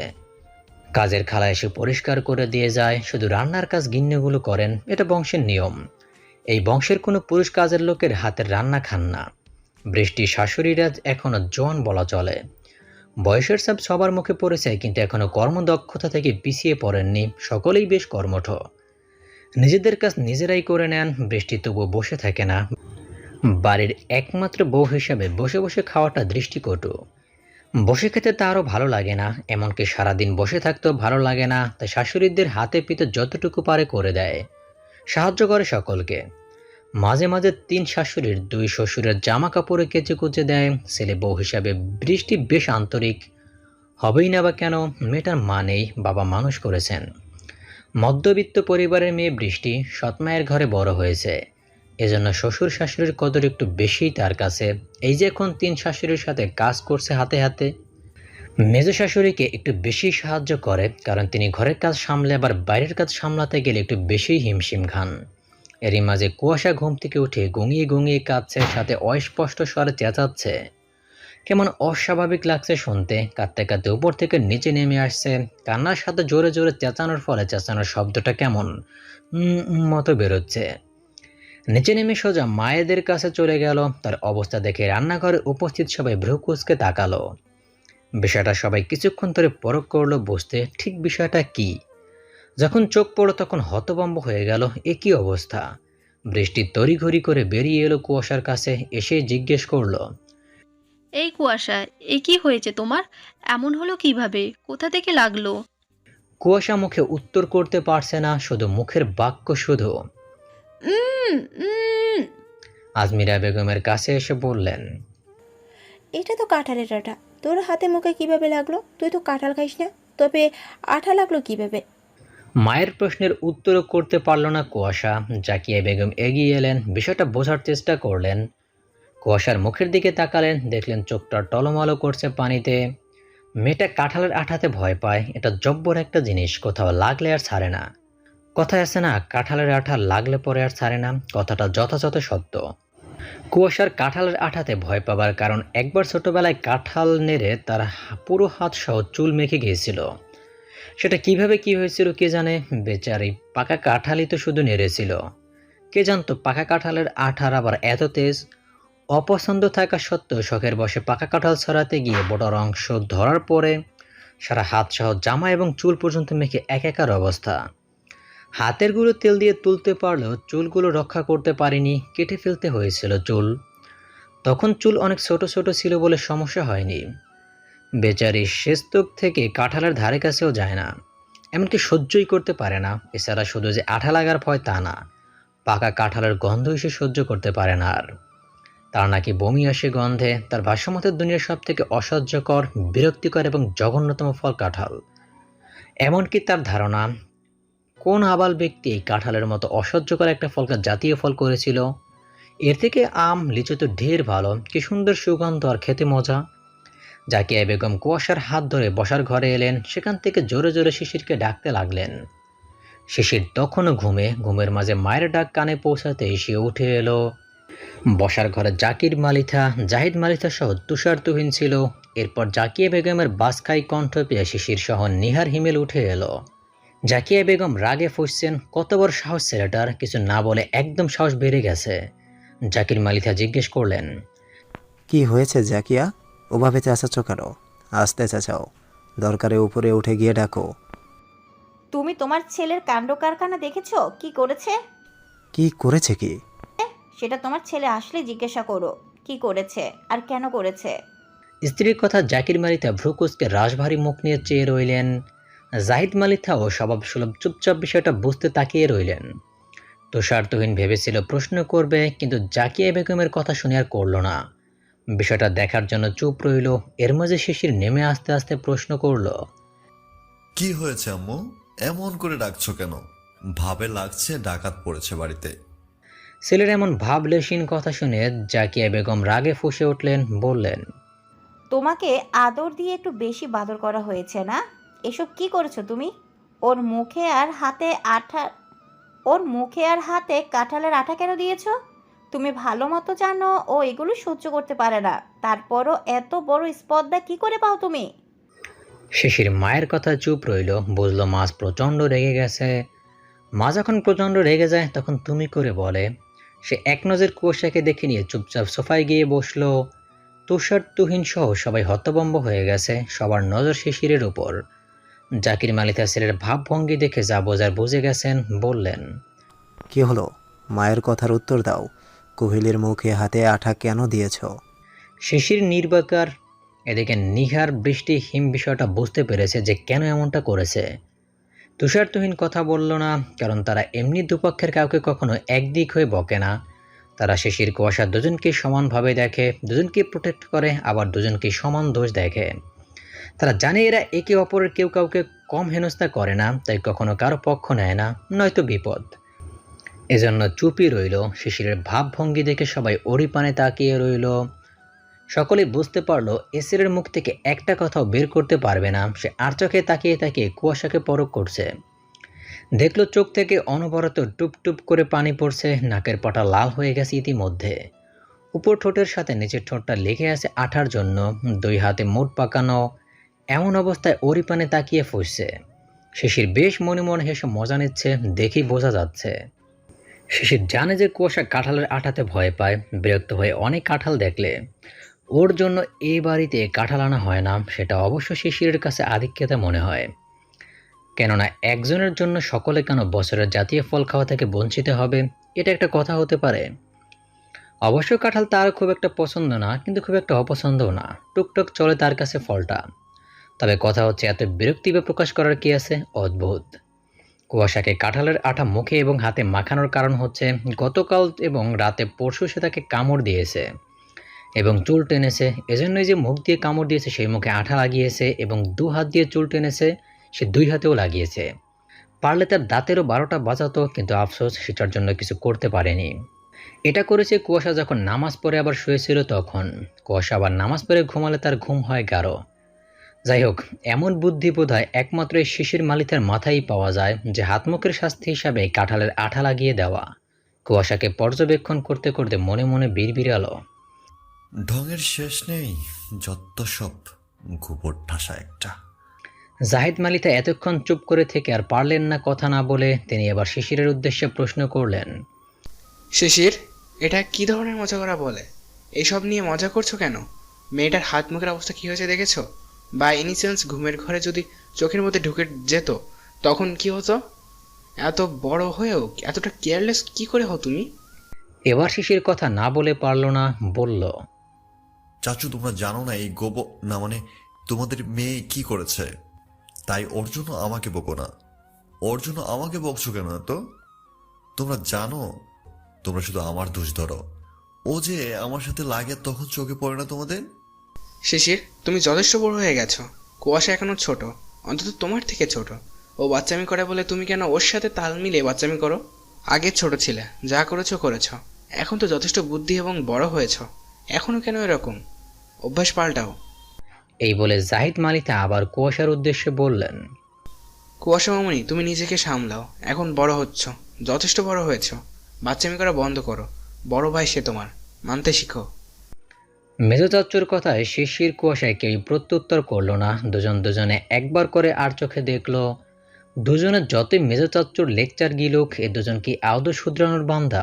কাজের খালা এসে পরিষ্কার করে দিয়ে যায়, শুধু রান্নার কাজ গিন্নিগুলো করেন, এটা বংশের নিয়ম। এই বংশের কোনো পুরুষ কাজের লোকের হাতের রান্না খান না। বৃষ্টি শাশুড়িরা এখনো জোয়ান বলা চলে, বয়সের চাপ সবার মুখে পড়েছে, কিন্তু এখনো কর্মদক্ষতা থেকে পিছিয়ে পড়েননি, সকলেই বেশ কর্মঠ। নিজেদের কাজ নিজেরাই করে নেন। বৃষ্টি তবুও বসে থাকে না, বাড়ির একমাত্র বউ হিসাবে বসে বসে খাওয়াটা দৃষ্টিকটু। বসে খেতে তারও ভালো লাগে না, এমনকি সারাদিন বসে থাকতেও ভালো লাগে না, তাই শাশুড়িদের হাতে পিতে যতটুকু পারে করে দেয়, সাহায্য করে সকলকে। মাঝে মাঝে 3 শাশুড়ির 2 শ্বশুরের জামা কাপড়ে কেচে কুচে দেয়। ছেলে বউ হিসাবে বৃষ্টি বেশ আন্তরিক, হবেই না বা কেন, মেয়েটার মা নেই, বাবা মানুষ করেছেন। মধ্যবিত্ত পরিবারের মেয়ে বৃষ্টি সৎমায়ের ঘরে বড় হয়েছে, এজন্য শ্বশুর শাশুড়ির কদর একটু বেশিই তার কাছে। এই যে এখন 3 শাশুড়ির সাথে কাজ করছে হাতে হাতে। মেজ শাশুড়িকে একটু বেশি সাহায্য করে, কারণ তিনি ঘরের কাজ সামলে আবার বাইরের কাজ সামলাতে গেলে একটু বেশিই হিমশিম খান। এরই মাঝে কুয়াশা ঘুম থেকে উঠে গুঙিয়ে গুঙিয়ে কাঁদছে, সাথে অস্পষ্ট স্বরে চেঁচাচ্ছে। কেমন অস্বাভাবিক লাগছে শুনতে। কাঁদতে কাঁদতে উপর থেকে নিচে নেমে আসছে, কান্নার সাথে জোরে জোরে চেঁচানোর ফলে চেঁচানোর শব্দটা কেমন মতো বেরোচ্ছে। নিচে নেমে সোজা মায়েদের কাছে চলে গেল। তার অবস্থা দেখে রান্নাঘরে উপস্থিত সবাই ভ্রু কুঁচকে তাকালো। বিষয়টা সবাই কিছুক্ষণ ধরে পরখ করলো, বুঝতে ঠিক বিষয়টা কি। যখন চোখ পড়লো তখন হতভম্ব হয়ে গেল, এ কী অবস্থা। বৃষ্টি তড়িঘড়ি করে বেরিয়ে এলো কুয়াশার কাছে, এসে জিজ্ঞেস করলো, এই কুয়াশা, এ কি হয়েছে তোমার? এমন হলো কিভাবে? কোথা থেকে লাগলো? কুয়াশা মুখে উত্তর করতে পারছে না, শুধু মুখের বাক্য শুধু। আজমিরা বেগমের কাছে এসে বললেন, এটা তো কাঁঠালের আঠা, তোর হাতে মুখে কিভাবে লাগলো? তুই তো কাঁঠাল খাইস না, তবে আঠা লাগলো কিভাবে? মায়ের প্রশ্নের উত্তরও করতে পারল না কুয়াশা। জাকিয়া বেগম এগিয়ে এলেন, বিষয়টা বোঝার চেষ্টা করলেন। কুয়াশার মুখের দিকে তাকালেন, দেখলেন চোখটা টলমলো করছে পানিতে। মেয়েটা কাঁঠালের আঠাতে ভয় পায়, এটা জব্বর একটা জিনিস, কোথাও লাগলে আর ছাড়ে না। কথায় আছে না, কাঁঠালের আঠা লাগলে পরে আর ছাড়ে না, কথাটা যথাযথ সত্য। কুয়াশার কাঁঠালের আঠাতে ভয় পাবার কারণ, একবার ছোটবেলায় কাঁঠাল নেড়ে তার পুরো হাত সহ চুল মেখে গিয়েছিল। সেটা কিভাবে কি হয়েছিল কে জানে, বেচারি পাকা কাঁঠালই তো শুধু নেড়েছিল। কে জানতো পাকা কাঁঠালের আঠার আবার এত তেজ। অপছন্দ থাকা সত্ত্বেও শখের বসে পাকা কাঁঠাল ছড়াতে গিয়ে বড়র অংশ ধরার পরে সারা হাত সহ জামা এবং চুল পর্যন্ত মেখে একাকার অবস্থা। হাতের গুঁড়ো তেল দিয়ে তুলতে পারলেও চুলগুলো রক্ষা করতে পারেনি, কেটে ফেলতে হয়েছিল চুল। তখন চুল অনেক ছোট ছোট ছিল বলে সমস্যা হয়নি। বেচারি শেষতক থেকে কাঁঠালের ধারে কাছেও যায় না, এমনকি সহ্যই করতে পারে না। এছাড়া শুধু যে আঠা লাগার ভয় তা না, পাকা কাঁঠালের গন্ধ এসে সহ্য করতে পারে না আর। তার নাকি বমি আসে গন্ধে। তার ভাষ্যমতের দুনিয়ার সব থেকে অসহ্যকর, বিরক্তিকর এবং জঘন্যতম ফল কাঁঠাল। এমনকি তার ধারণা, কোন আবাল ব্যক্তি এই কাঁঠালের মতো অসহ্যকর একটা ফলকে জাতীয় ফল করেছিল। এর থেকে আম, লিচু তো ঢের ভালো, কি সুন্দর সুগন্ধ আর খেতে মজা। জাকিয়া বেগম কুয়াশার হাত ধরে বসার ঘরে এলেন। সেখান থেকে জোরে জোরে শিশিরকে ডাকতে লাগলেন। শিশির তখনও ঘুমের মাঝে মায়ের ডাক কানে পৌঁছাতে সে উঠে এলো। বসার ঘরে জাকির মালিথা, জাহিদ মালিথা সহ তুষার তুহিন ছিল। এরপর জাকিয়া বেগমের বাসখাই কণ্ঠ পেয়ে শিশির সহ নিহার হিমেল উঠে এলো। জাকিয়া বেগম রাগে ফুঁসছেন, কত বড় সাহস ছেলেটার, কিছু না বলে একদম সাহস বেড়ে গেছে। জাকির মালিথা জিজ্ঞেস করলেন, কি হয়েছে জাকিয়া? ওভাবে চেঁচাচ্ছ কেন? আস্তে চেঁচাও, দরকারে উপরে উঠে গিয়ে ডাকো। তুমি তোমার ছেলের কাণ্ড কারখানা দেখেছো? কি করেছে? কি করেছে কি? সেটা তোমার ছেলে আসলে জিজ্ঞাসা করো, কি করেছে আর কেন করেছে। স্ত্রীর কথা জাকির মালিথা ভ্রুকুচকে রাশভারী মুখ নিয়ে চেয়ে রইলেন। জাহিদ মালিথাও স্বভাব সুলভ চুপচাপ বিষয়টা বুঝতে তাকিয়ে রইলেন। তুষার তুহিন ভেবেছিল প্রশ্ন করবে, কিন্তু জাকিয়া বেগমের কথা শুনে আর করল না। বিষয়টা দেখার জন্য চুপ রইল। এর মাঝে শিশির নেমে আস্তে আস্তে প্রশ্ন করল, কি হয়েছে আম্মু? এমন করে ডাকছো কেন? ভাবে লাগছে ডাকাত পড়েছে বাড়িতে। ছেলের এমন ভাবলেশীন কথা শুনে জাকিয়া বেগম রাগে ফুঁসে উঠলেন, বললেন, তোমাকে আদর দিয়ে একটু বেশি বাদর করা হয়েছে না? এসব কি করেছো তুমি? ওর মুখে আর হাতে কাঁঠালের আঠা কেন দিয়েছো? তুমি ভালো মতো জানো ও এগুলো সহ্য করতে পারে না, তারপরও এত বড় স্পর্ধা কি করে পাও তুমি? শিশির মায়ের কথা চুপ রইল। বুঝলো মা প্রচণ্ড রেগে গেছে। মা যখন প্রচণ্ড রেগে যায় তখন তুমি করে বলে। সে এক নজর কুয়াশাকে দেখে নিয়ে চুপচাপ সোফায় গিয়ে বসলো। তুষার তুহিন সহ সবাই হতভম্ব হয়ে গেছে। সবার নজর শিশিরের উপর। জাকির মালিথা ছেলের ভাবভঙ্গি দেখে যা বোঝার বুঝে গেছেন, বললেন, কি হলো? মায়ের কথার উত্তর দাও। কোহিলের মুখে হাতে আঠা কেন দিয়েছ? শিশির নির্বাকার। এদিকে নিহার, বৃষ্টি, হিম বিষয়টা বুঝতে পেরেছে যে কেন এমনটা করেছে। তুষার তুহিন কথা বলল না, কারণ তারা এমনি দুপক্ষের কাউকে কখনো একদিক হয়ে বকে না। তারা শিশির কুয়াশা দুজনকে সমানভাবে দেখে, দুজনকে প্রোটেক্ট করে, আবার দুজনকে সমান দোষ দেখে। তারা জানে এরা একে অপরের কেউ কাউকে কম হেনস্থা করে না, তাই কখনো কারো পক্ষ নেয় না, নয়তো বিপদ। এজন্য চুপই রইল। শিশিরের ভাবভঙ্গি দেখে সবাই ওরই পানে তাকিয়ে রইল। সকলেই বুঝতে পারলো এসিরের মুখ থেকে একটা কথাও বের করতে পারবে না। সে আর চোখে তাকিয়ে তাকিয়ে কুয়াশাকে পরখ করছে। দেখলো চোখ থেকে অনবরত টুপ টুপ করে পানি পড়ছে, নাকের পাটা লাল হয়ে গেছে ইতিমধ্যে। উপর ঠোঁটের সাথে নিচের ঠোঁটটা লেগে আছে আঠার জন্য, দুই হাতে মোট পাকানো। এমন অবস্থায় ওরই পানে তাকিয়ে ফুসছে। শিশির বেশ মনে মনে হেসে মজা নিচ্ছে, দেখেই বোঝা যাচ্ছে। শিশির জানে যে কুয়াশা কাঁঠালের আঠাতে ভয় পায়। বিরক্ত হয়ে অনেক কাঁঠাল দেখলে ওর জন্য এই বাড়িতে কাঁঠাল আনা হয় না, সেটা অবশ্য শিশিরের কাছে আধিক্যতা মনে হয়। কেননা একজনের জন্য সকলে কেন বছরের জাতীয় ফল খাওয়া থেকে বঞ্চিত হবে, এটা একটা কথা হতে পারে। অবশ্য কাঁঠাল তার খুব একটা পছন্দ না, কিন্তু খুব একটা অপছন্দও না। টুকটুক চলে তার কাছে ফলটা। তবে কথা হচ্ছে এত বিরক্তি বা প্রকাশ করার কি আছে? অদ্ভুত। কুয়াশাকে কাঁঠালের আঠা মুখে এবং হাতে মাখানোর কারণ হচ্ছে গতকাল এবং রাতে পরশু সে তাকে কামড় দিয়েছে এবং চুল টেনেছে। এজন্যই যে মুখ দিয়ে কামড় দিয়েছে সেই মুখে আঠা লাগিয়েছে, এবং 2 হাত দিয়ে চুল টেনেছে সে 2 হাতেও লাগিয়েছে। পারলে তার দাঁতেরও 12টা বাজাতো, কিন্তু আফসোস সেটার জন্য কিছু করতে পারেনি। এটা করেছে কুয়াশা যখন নামাজ পড়ে আবার শুয়েছিল তখন। কুয়াশা আবার নামাজ পড়ে ঘুমালে তার ঘুম হয় গাঢ়। যাই হোক, এমন বুদ্ধি বোধহয় একমাত্র এই শিশির মালিতার মাথায় পাওয়া যায়, যে হাতমুখের শাস্তি হিসাবে কাঁঠালের আঠা লাগিয়ে দেওয়া। কুয়াশাকে পর্যবেক্ষণ করতে করতে মনে মনে বিড়বিড়ালো, ঢঙের শেষ নেই, যত সব গোবর ঠাসা একটা। জাহিদ মালিতা এতক্ষণ চুপ করে থেকে আর পারলেন না কথা না বলে। তিনি এবার শিশিরের উদ্দেশ্যে প্রশ্ন করলেন, শিশির, এটা কি ধরনের মজা করা বলে? এইসব নিয়ে মজা করছো কেন? মেয়েটার হাত মুখের অবস্থা কি হয়েছে দেখেছো? বা ইনিসেন্স ঘুমের ঘরে যদি চোখের মধ্যে ঢুকে যেত তখন কি হতো? এত বড় হয়েও এতটা কেয়ারলেস কি করে হও তুমি? এবার শিশির কথা না বলে পারল না, বলল, চাচু তোমরা জানো না এই না মানে তোমাদের মেয়ে কি করেছে, তাই ওর জন্য আমাকে বকো না। ওর জন্য আমাকে বকছো কেন? তো তোমরা জানো, তোমরা শুধু আমার দোষ ধরো। ও যে আমার সাথে লাগে তখন চোখে পড়ে না তোমাদের? শিশির, তুমি যথেষ্ট বড় হয়ে গেছো। কুয়াশা এখনো ছোট, অন্তত তোমার থেকে ছোট। ও বাচ্চামি করে বলে তুমি কেন ওর সাথে তাল মিলিয়ে বাচ্চামি করো? আগে ছোট ছিলে, যা করেছো করেছো। এখন তো যথেষ্ট বুদ্ধি এবং বড় হয়েছো, এখনো কেন এরকম? অভ্যাস পাল্টাও। এই বলে জাহিদ মালিতা আবার কুয়াশার উদ্দেশ্যে বললেন, কুয়াশা মামুনি, তুমি নিজেকে সামলাও। এখন বড় হচ্ছ, যথেষ্ট বড় হয়েছো। বাচ্চামি করা বন্ধ করো। বড় ভাই সে তোমার, মানতে শিখো। মেজো চাচ্চুর কথায় শিশির কুয়াশায় কেউ প্রত্যুত্তর করল না। দুজনে একবার করে আর চোখে দেখলো। দুজনের যতই মেজো চাচ্চুর লেকচার গিলুক, এ দুজন কি আদৌ শুধরানোর বান্দা?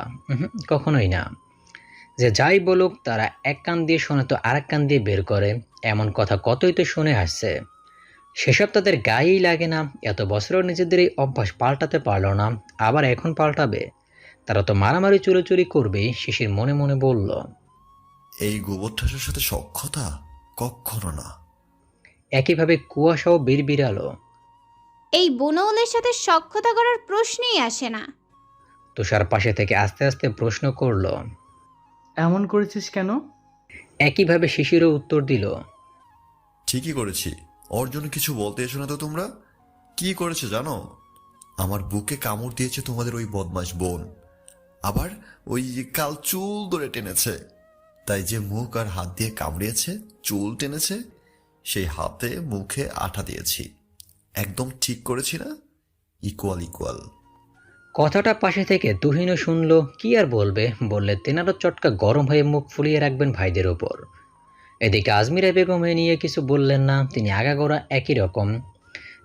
কখনোই না। যে যাই বলুক, তারা এক কান দিয়ে শোনে তো আরেক কান দিয়ে বের করে। এমন কথা কতই তো শুনে আসছে, সেসব তাদের গায়েই লাগে না। এত বছরও নিজেদের এই অভ্যাস পাল্টাতে পারল না, আবার এখন পাল্টাবে? তারা তো মারামারি চুরি করবেই। শিশির মনে মনে বলল, এই গোবর ঠাসের সাথে সখ্যতা কখনো না। একইভাবে কুয়াশাও বিড়বিড়ালো, এই বনওয়ালের সাথে সখ্যতা করার প্রশ্নই আসে না। তুষার পাশে থেকে আস্তে আস্তে প্রশ্ন করল, এমন করেছিস কেন? একইভাবে শিশিরও উত্তর দিল, ঠিকই করেছি। ওর জন্য কিছু বলতে এসো না তো তোমরা। কি করেছে জানো? আমার বুকে কামড় দিয়েছে তোমাদের ওই বদমাশ বোন। আবার ওই কাল চুল ধরে টেনেছে। তাই যে মুখ আর হাত দিয়ে কামড়িয়েছে, চুল টেনেছে, সেই হাতে মুখে আঠা দিয়েছি। একদম ঠিক করেছি না? Equal equal. কথাটা পাশে থেকে তুহিনও শুনল। কি আর বলবে, বললে তেনারও চটকা গরম হয়ে মুখ ফুলিয়ে রাখবেন ভাইদের ওপর। এদিকে আজমিরা বেগম এ নিয়ে কিছু বললেন না। তিনি আগাগোড়া একই রকম।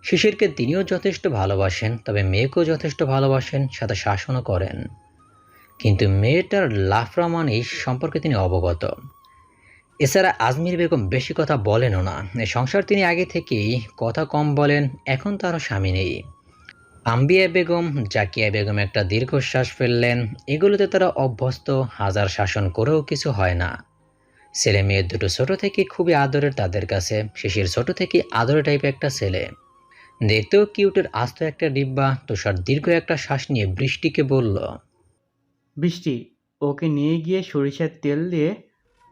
শিশিরকে তিনিও যথেষ্ট ভালোবাসেন, তবে মেয়েকেও যথেষ্ট ভালোবাসেন, সাথে শাসনও করেন। কিন্তু মেয়েটার লাফরা মানেই সম্পর্কে তিনি অবগত। এছাড়া আজমির বেগম বেশি কথা বলেনও না। এই সংসার তিনি আগে থেকেই কথা কম বলেন। এখন তারও স্বামী নেই। আম্বিয়া বেগম, জাকিয়া বেগম একটা দীর্ঘশ্বাস ফেললেন। এগুলোতে তারা অভ্যস্ত, হাজার শাসন করেও কিছু হয় না। ছেলে মেয়ে দুটো ছোট থেকে খুবই আদরের তাদের কাছে। শিশির ছোট থেকে আদরের টাইপের একটা ছেলে, দেখতেও কিউটের আস্ত একটা ডিব্বা। তুষার দীর্ঘ একটা শ্বাস নিয়ে বৃষ্টিকে বলল, বৃষ্টি, ওকে নিয়ে গিয়ে সরিষার তেল দিয়ে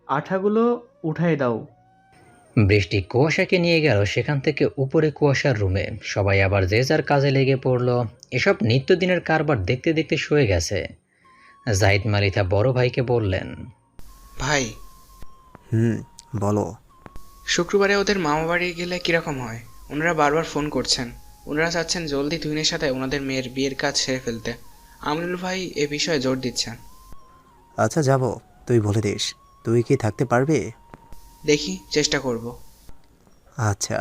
আঠাগুলো উঠায় দাও। বৃষ্টি কুয়াশাকে নিয়ে গেল সেখান থেকে উপরে কুয়াশার রুমে। সবাই আবার যে যার কাজে লেগে পড়ল। এসব নিত্যদিনের কারবার দেখতে দেখতে শুয়ে গেছে। জাহিদ মালিতা বড় ভাইকে বললেন, ভাই, বলো। শুক্রবারে ওদের মামা বাড়ি গেলে কিরকম হয়? ওনারা বারবার ফোন করছেন। ওনারা চাচ্ছেন জলদি তুহিনের সাথে ওনাদের মেয়ের বিয়ের কাজ সেরে ফেলতে। আমিনুল ভাই এ বিষয়ে জোর দিচ্ছেন। আচ্ছা যাব, তুই বলে দিস। তুই কি থাকতে পারবি? দেখি, চেষ্টা করব। আচ্ছা,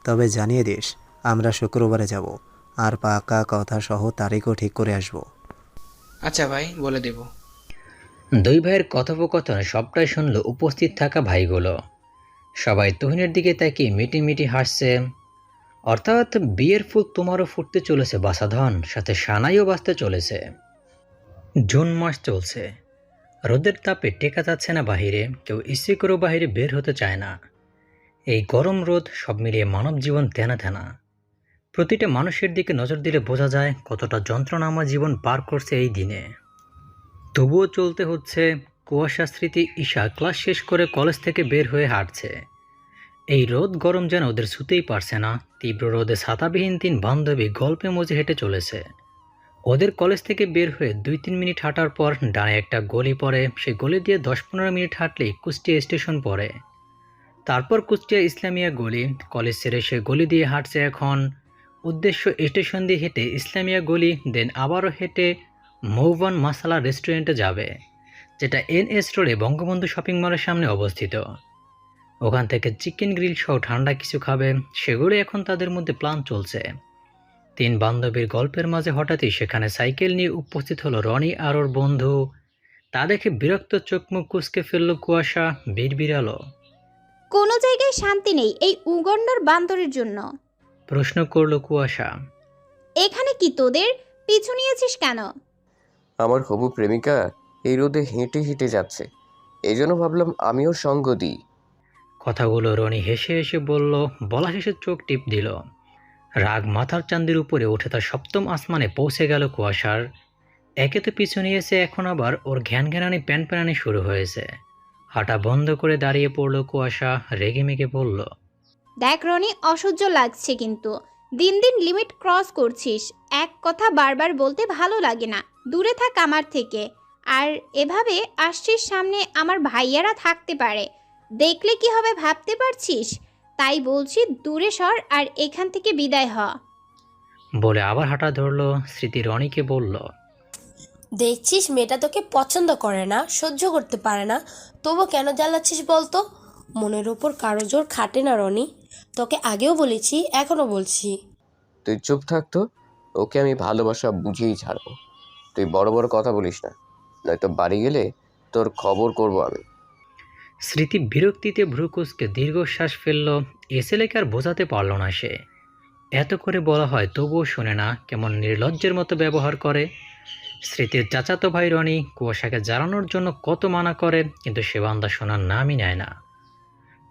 তবে জানিয়ে দিস আমরা শুক্রবারে যাব, আর পাকা কথা সহ তারিখও ঠিক করে আসব। আচ্ছা ভাই, বলে দেব। দুই ভাইয়ের কথোপকথন সবটাই শুনল উপস্থিত থাকা ভাইগুলো। সবাই তুহিনের দিকে তাকিয়ে মিটি হাসছে। অর্থাৎ বিয়ের ফুল তোমারও ফুটতে চলেছে বাসাধন, সাথে সানাইও বাজতে চলেছে। জুন মাস চলছে, রোদের তাপে টেকা যাচ্ছে না বাহিরে। কেউ ইচ্ছে করেও বাহিরে বের হতে চায় না। এই গরম রোদ সব মিলিয়ে মানব জীবন তেনা। প্রতিটা মানুষের দিকে নজর দিলে বোঝা যায় কতটা যন্ত্রণাময় জীবন পার করছে এই দিনে। তবুও চলতে হচ্ছে। কুয়াশা স্মৃতি ঈশা ক্লাস শেষ করে কলেজ থেকে বের হয়ে হাঁটছে। এই রোদ গরম যেন ওদের ছুতেই পারছে না। তীব্র রোদে ছাতাবিহীন 3 বান্ধবী গল্পে মজে হেঁটে চলেছে। ওদের কলেজ থেকে বের হয়ে 2-3 মিনিট হাঁটার পর ডানে একটা গলি পড়ে। সেই গলি দিয়ে 10-15 মিনিট হাঁটলেই কুষ্টিয়া স্টেশন পড়ে। তারপর কুষ্টিয়া ইসলামিয়া গলি। কলেজ ছেড়ে সে গলি দিয়ে হাঁটছে এখন। উদ্দেশ্য স্টেশন দিয়ে হেঁটে ইসলামিয়া গলি, দেন আবারও হেঁটে মৌবান মাসালা রেস্টুরেন্টে যাবে, যেটা NS রোডে বঙ্গবন্ধু শপিং মলের সামনে অবস্থিত। ওখান থেকে চিকেন গ্রিল সহ ঠান্ডা কিছু খাবে। সেগুলো এখন তাদের মধ্যে প্ল্যান চলছে। 3 বান্ধবীর গল্পের মাঝে হঠাৎই সেখানে সাইকেল নিয়ে উপস্থিত হলো রনি আর ওর বন্ধু। তা দেখে বিরক্ত চোখ মুখ কুঁচকে ফেলল কুয়াশা, বিড়বিড়ালো, কোনো জায়গায় শান্তি নেই এই উগন্ডার বান্দরের জন্য। প্রশ্ন করল কুয়াশা। এখানে কি তোদের পিছু নিয়েছিস কেন? আমার হবু প্রেমিকা এই রোদে হেঁটে হেঁটে যাচ্ছে, এই জন্য ভাবলাম আমিও সঙ্গ দিই। কথাগুলো রনি হেসে হেসে বলল, বলা শেষে চোখ টিপ দিল। রাগ মাথার চাঁদের উপরে উঠে তার সপ্তম আসমানে পৌঁছে গেল কুয়াশার। একে তো পিছু নিয়েছে, এখন আবার ওর ঘ্যানঘ্যানানি প্যানপ্যানানি শুরু হয়েছে। হাঁটা বন্ধ করে দাঁড়িয়ে পড়ল কুয়াশা, রেগে মেগে বলল, দেখ রনি, অসহ্য লাগছে কিন্তু। দিন দিন লিমিট ক্রস করছিস। এক কথা বারবার বলতে ভালো লাগে না। দূরে থাক আমার থেকে। আর এভাবে আসছিস সামনে, আমার ভাইয়ারা থাকতে পারে, দেখলে কি হবে ভাবতে পারছিস? তাই বলছি দূরে সর আর এখান থেকে বিদায় হ। বলে আবার হাঁটা ধরল। স্মৃতি রনিকে বলল, দেখছিস মেয়েটা তোকে পছন্দ করে না, সহ্য করতে পারে না, তবু কেন জ্বালাচ্ছিস বলতো? মনের ওপর কারো জোর খাটে না রনি, তোকে আগেও বলেছি, এখনো বলছি। তুই চুপ থাকতো, ওকে আমি ভালোবাসা বুঝিয়েই ছাড়বো। তুই বড় বড় কথা বলিস না, নয়তো বাড়ি গেলে তোর খবর করব আমি। স্মৃতি বিরক্তিতে ভ্রুকুচকে দীর্ঘশ্বাস ফেলল। এ ছেলেকে আর বোঝাতে পারল না সে। এত করে বলা হয় তবুও শোনে না, কেমন নির্লজ্জের মতো ব্যবহার করে। স্মৃতির চাচাতো ভাই রনি কুয়াশাকে জ্বালানোর জন্য কত মানা করে, কিন্তু সে বান্দা শোনার নামই নেয় না।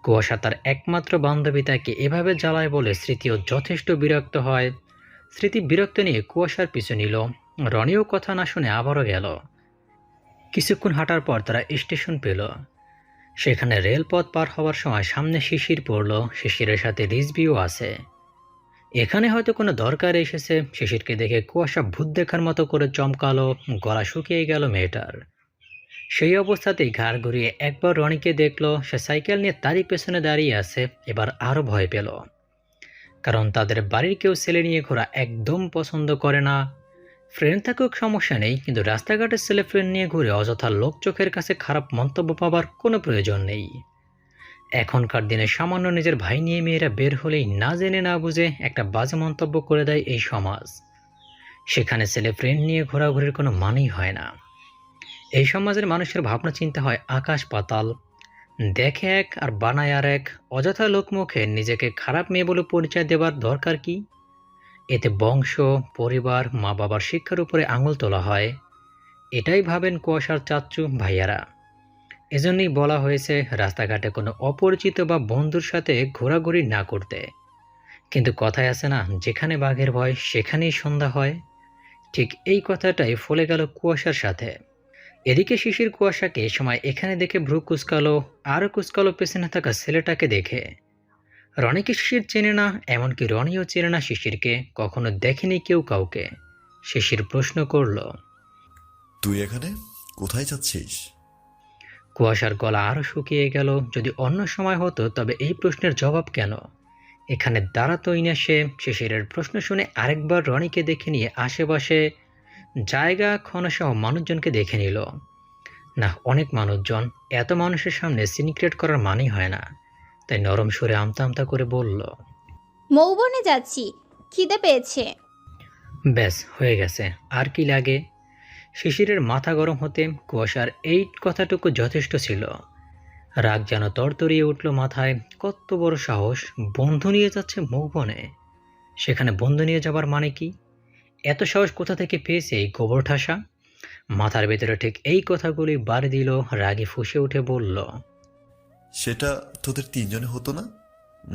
কুয়াশা তার একমাত্র বান্ধবী, তাকে এভাবে জ্বালায় বলে স্মৃতিও যথেষ্ট বিরক্ত হয়। স্মৃতি বিরক্ত নিয়ে কুয়াশার পিছু নিল। রনিও কথা না শুনে আবারও গেল। কিছুক্ষণ হাঁটার পর তারা স্টেশন পেল। সেখানে রেলপথ পার হওয়ার সময় সামনে শিশির পড়ল। শিশিরের সাথে রিজবিও আছে। এখানে হয়তো কোনো দরকারে এসেছে। শিশিরকে দেখে কুয়াশা ভূত দেখার মতো করে চমকালো। গলা শুকিয়ে গেল মেয়েটার। সেই অবস্থাতেই ঘাড় ঘুরিয়ে একবার রনিকে দেখলো। সে সাইকেল নিয়ে তারই পেছনে দাঁড়িয়ে আছে। এবার আরও ভয় পেল, কারণ তাদের বাড়ির কেউ ছেলে নিয়ে ঘোরা একদম পছন্দ করে না। ফ্রেন্ড থাকুক সমস্যা নেই, কিন্তু রাস্তাঘাটের ছেলে ফ্রেন্ড নিয়ে ঘুরে অযথা লোক চোখের কাছে খারাপ মন্তব্য পাবার কোনো প্রয়োজন নেই। এখনকার দিনে সামান্য নিজের ভাই নিয়ে মেয়েরা বের হলেই না জেনে না বুঝে একটা বাজে মন্তব্য করে দেয় এই সমাজ। সেখানে ছেলে ফ্রেন্ড নিয়ে ঘোরাঘুরির কোনো মানেই হয় না। এই সমাজের মানুষের ভাবনা চিন্তা হয় আকাশ পাতাল। দেখে এক আর বানায় আর এক। অযথা লোকমুখে নিজেকে খারাপ মেয়ে বলে পরিচয় দেবার দরকার কি? এতে বংশ, পরিবার, মা বাবার শিক্ষার উপরে আঙুল তোলা হয়। এটাই ভাবেন কুয়াশার চাচ্চু ভাইয়ারা। এজন্যই বলা হয়েছে রাস্তাঘাটে কোনো অপরিচিত বা বন্ধুর সাথে ঘোরাঘুরি না করতে। কিন্তু কথায় আছে না, যেখানে বাঘের ভয় সেখানেই সন্ধ্যা হয়। ঠিক এই কথাটাই ফলে গেল কুয়াশার সাথে। এদিকে শিশির কুয়াশাকে এ সময় এখানে দেখে ভ্রু কুচকালো, আরও কুচকালো পেছনে থাকা ছেলেটাকে দেখে। রনিকে শিশির চেনে না, এমনকি রনিও চেনে না শিশিরকে, কখনো দেখেনি কেউ কাউকে। শিশির প্রশ্ন করল, তুই এখানে কোথায় যাচ্ছিস? কুয়াশার গলা আরও শুকিয়ে গেল। যদি অন্য সময় হতো তবে এই প্রশ্নের জবাব কেন? এখানে দাঁড়াতোই না সে। শিশিরের প্রশ্ন শুনে আরেকবার রনিকে দেখে নিয়ে আশেপাশে জায়গা ক্ষণসহ মানুষজনকে দেখে নিল। না, অনেক মানুষজন। এত মানুষের সামনে সিনক্রেট করার মানেই হয় না। তাই নরম সুরে আমতা আমতা করে বলল, মৌবনে যাচ্ছি, খিদে পেয়েছে। ব্যাস হয়ে গেছে, আর কি লাগে? শিশিরের মাথা গরম হতে কুয়াশার এই কথাটুকু যথেষ্ট ছিল। রাগ যেন তরতরিয়ে উঠল মাথায়। কত বড় সাহস, বন্ধু নিয়ে যাচ্ছে মৌবনে। সেখানে বন্ধু নিয়ে যাবার মানে কি? এত সাহস কোথা থেকে পেয়েছে এই গোবর ঠাসা? মাথার ভেতরে ঠিক এই কথাগুলি বাড়ি দিল। রাগে ফুঁসে উঠে বলল, সেটা তোদের তিনজনে হতো না,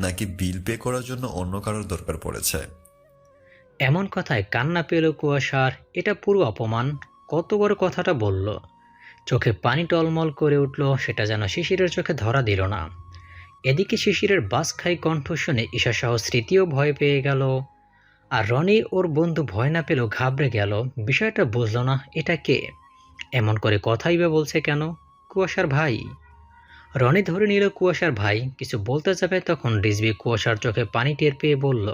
নাকি বিল পে করার জন্য অন্য কারোর দরকার পড়েছে? এমন কথায় কান্না পেল কুয়াশার। এটা পুরো অপমান। কত বড় কথাটা বলল। চোখে পানি টলমল করে উঠল। সেটা যেন শিশিরের চোখে ধরা দিল না। এদিকে শিশিরের বাস খাই কণ্ঠ শুনে ঈশাসহ স্মৃতিও ভয় পেয়ে গেল। আর রনি ওর বন্ধু ভয় না পেলেও ঘাবড়ে গেল। বিষয়টা বুঝল না, এটা কে? এমন করে কথাই বা বলছে কেন? কুয়াশার ভাই। রনি ধরে নিল কুয়াশার ভাই। কিছু বলতে যাবে তখন রিজবি কুয়াশার চোখে পানি টের পেয়ে বলল,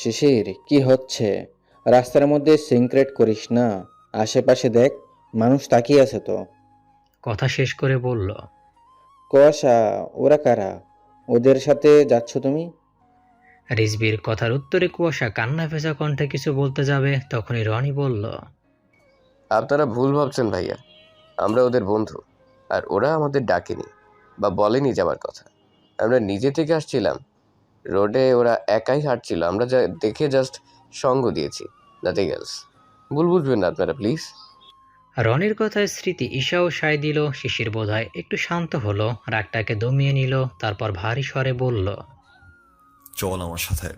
শিশির, কি হচ্ছে? রাস্তার মধ্যে সিনক্রেট করিস না, আশেপাশে দেখ, মানুষ তাকিয়ে আছে তো। কথা শেষ করে বলল, কুয়াশা, ওরা কারা? ওদের সাথে যাচ্ছ তুমি? রিজবির কথার উত্তরে কুয়াশা কান্না ভেজা কণ্ঠে কিছু বলতে যাবে তখনই রনি বলল, আপনারা ভুল ভাবছেন ভাইয়া, আমরা ওদের বন্ধু, আর ওরা আমাদের ডাকেনি বা বলেনি যাওয়ার কথা। আমরা নিজে থেকে আসছিলাম। রোডে ওরা একাই হাঁটছিল, আমরা যা দেখে জাস্ট সঙ্গ দিয়েছি। Nothing else. ভুল বুঝবেন না আপনারা প্লিজ। রনির কথায় স্মৃতি ঈশাও সায় দিল। শিশির বোধহয় একটু শান্ত হলো, রাগটাকে দমিয়ে নিল, তারপর ভারী স্বরে বলল, চল আমার সাথে।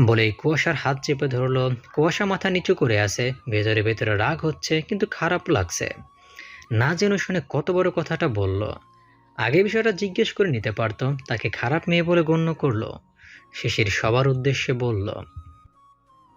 বলেই কুয়াশার হাত চেপে ধরল। কুয়াশা মাথা নিচু করে আছে, ভেতরে ভেতরে রাগ হচ্ছে কিন্তু খারাপ লাগছে। না জেনে শুনে কত বড় কথাটা বলল। আগে বিষয়টা জিজ্ঞেস করে নিতে পারতো, তাকে খারাপ মেয়ে বলে গণ্য করলো। শিশির সবার উদ্দেশ্যে বলল,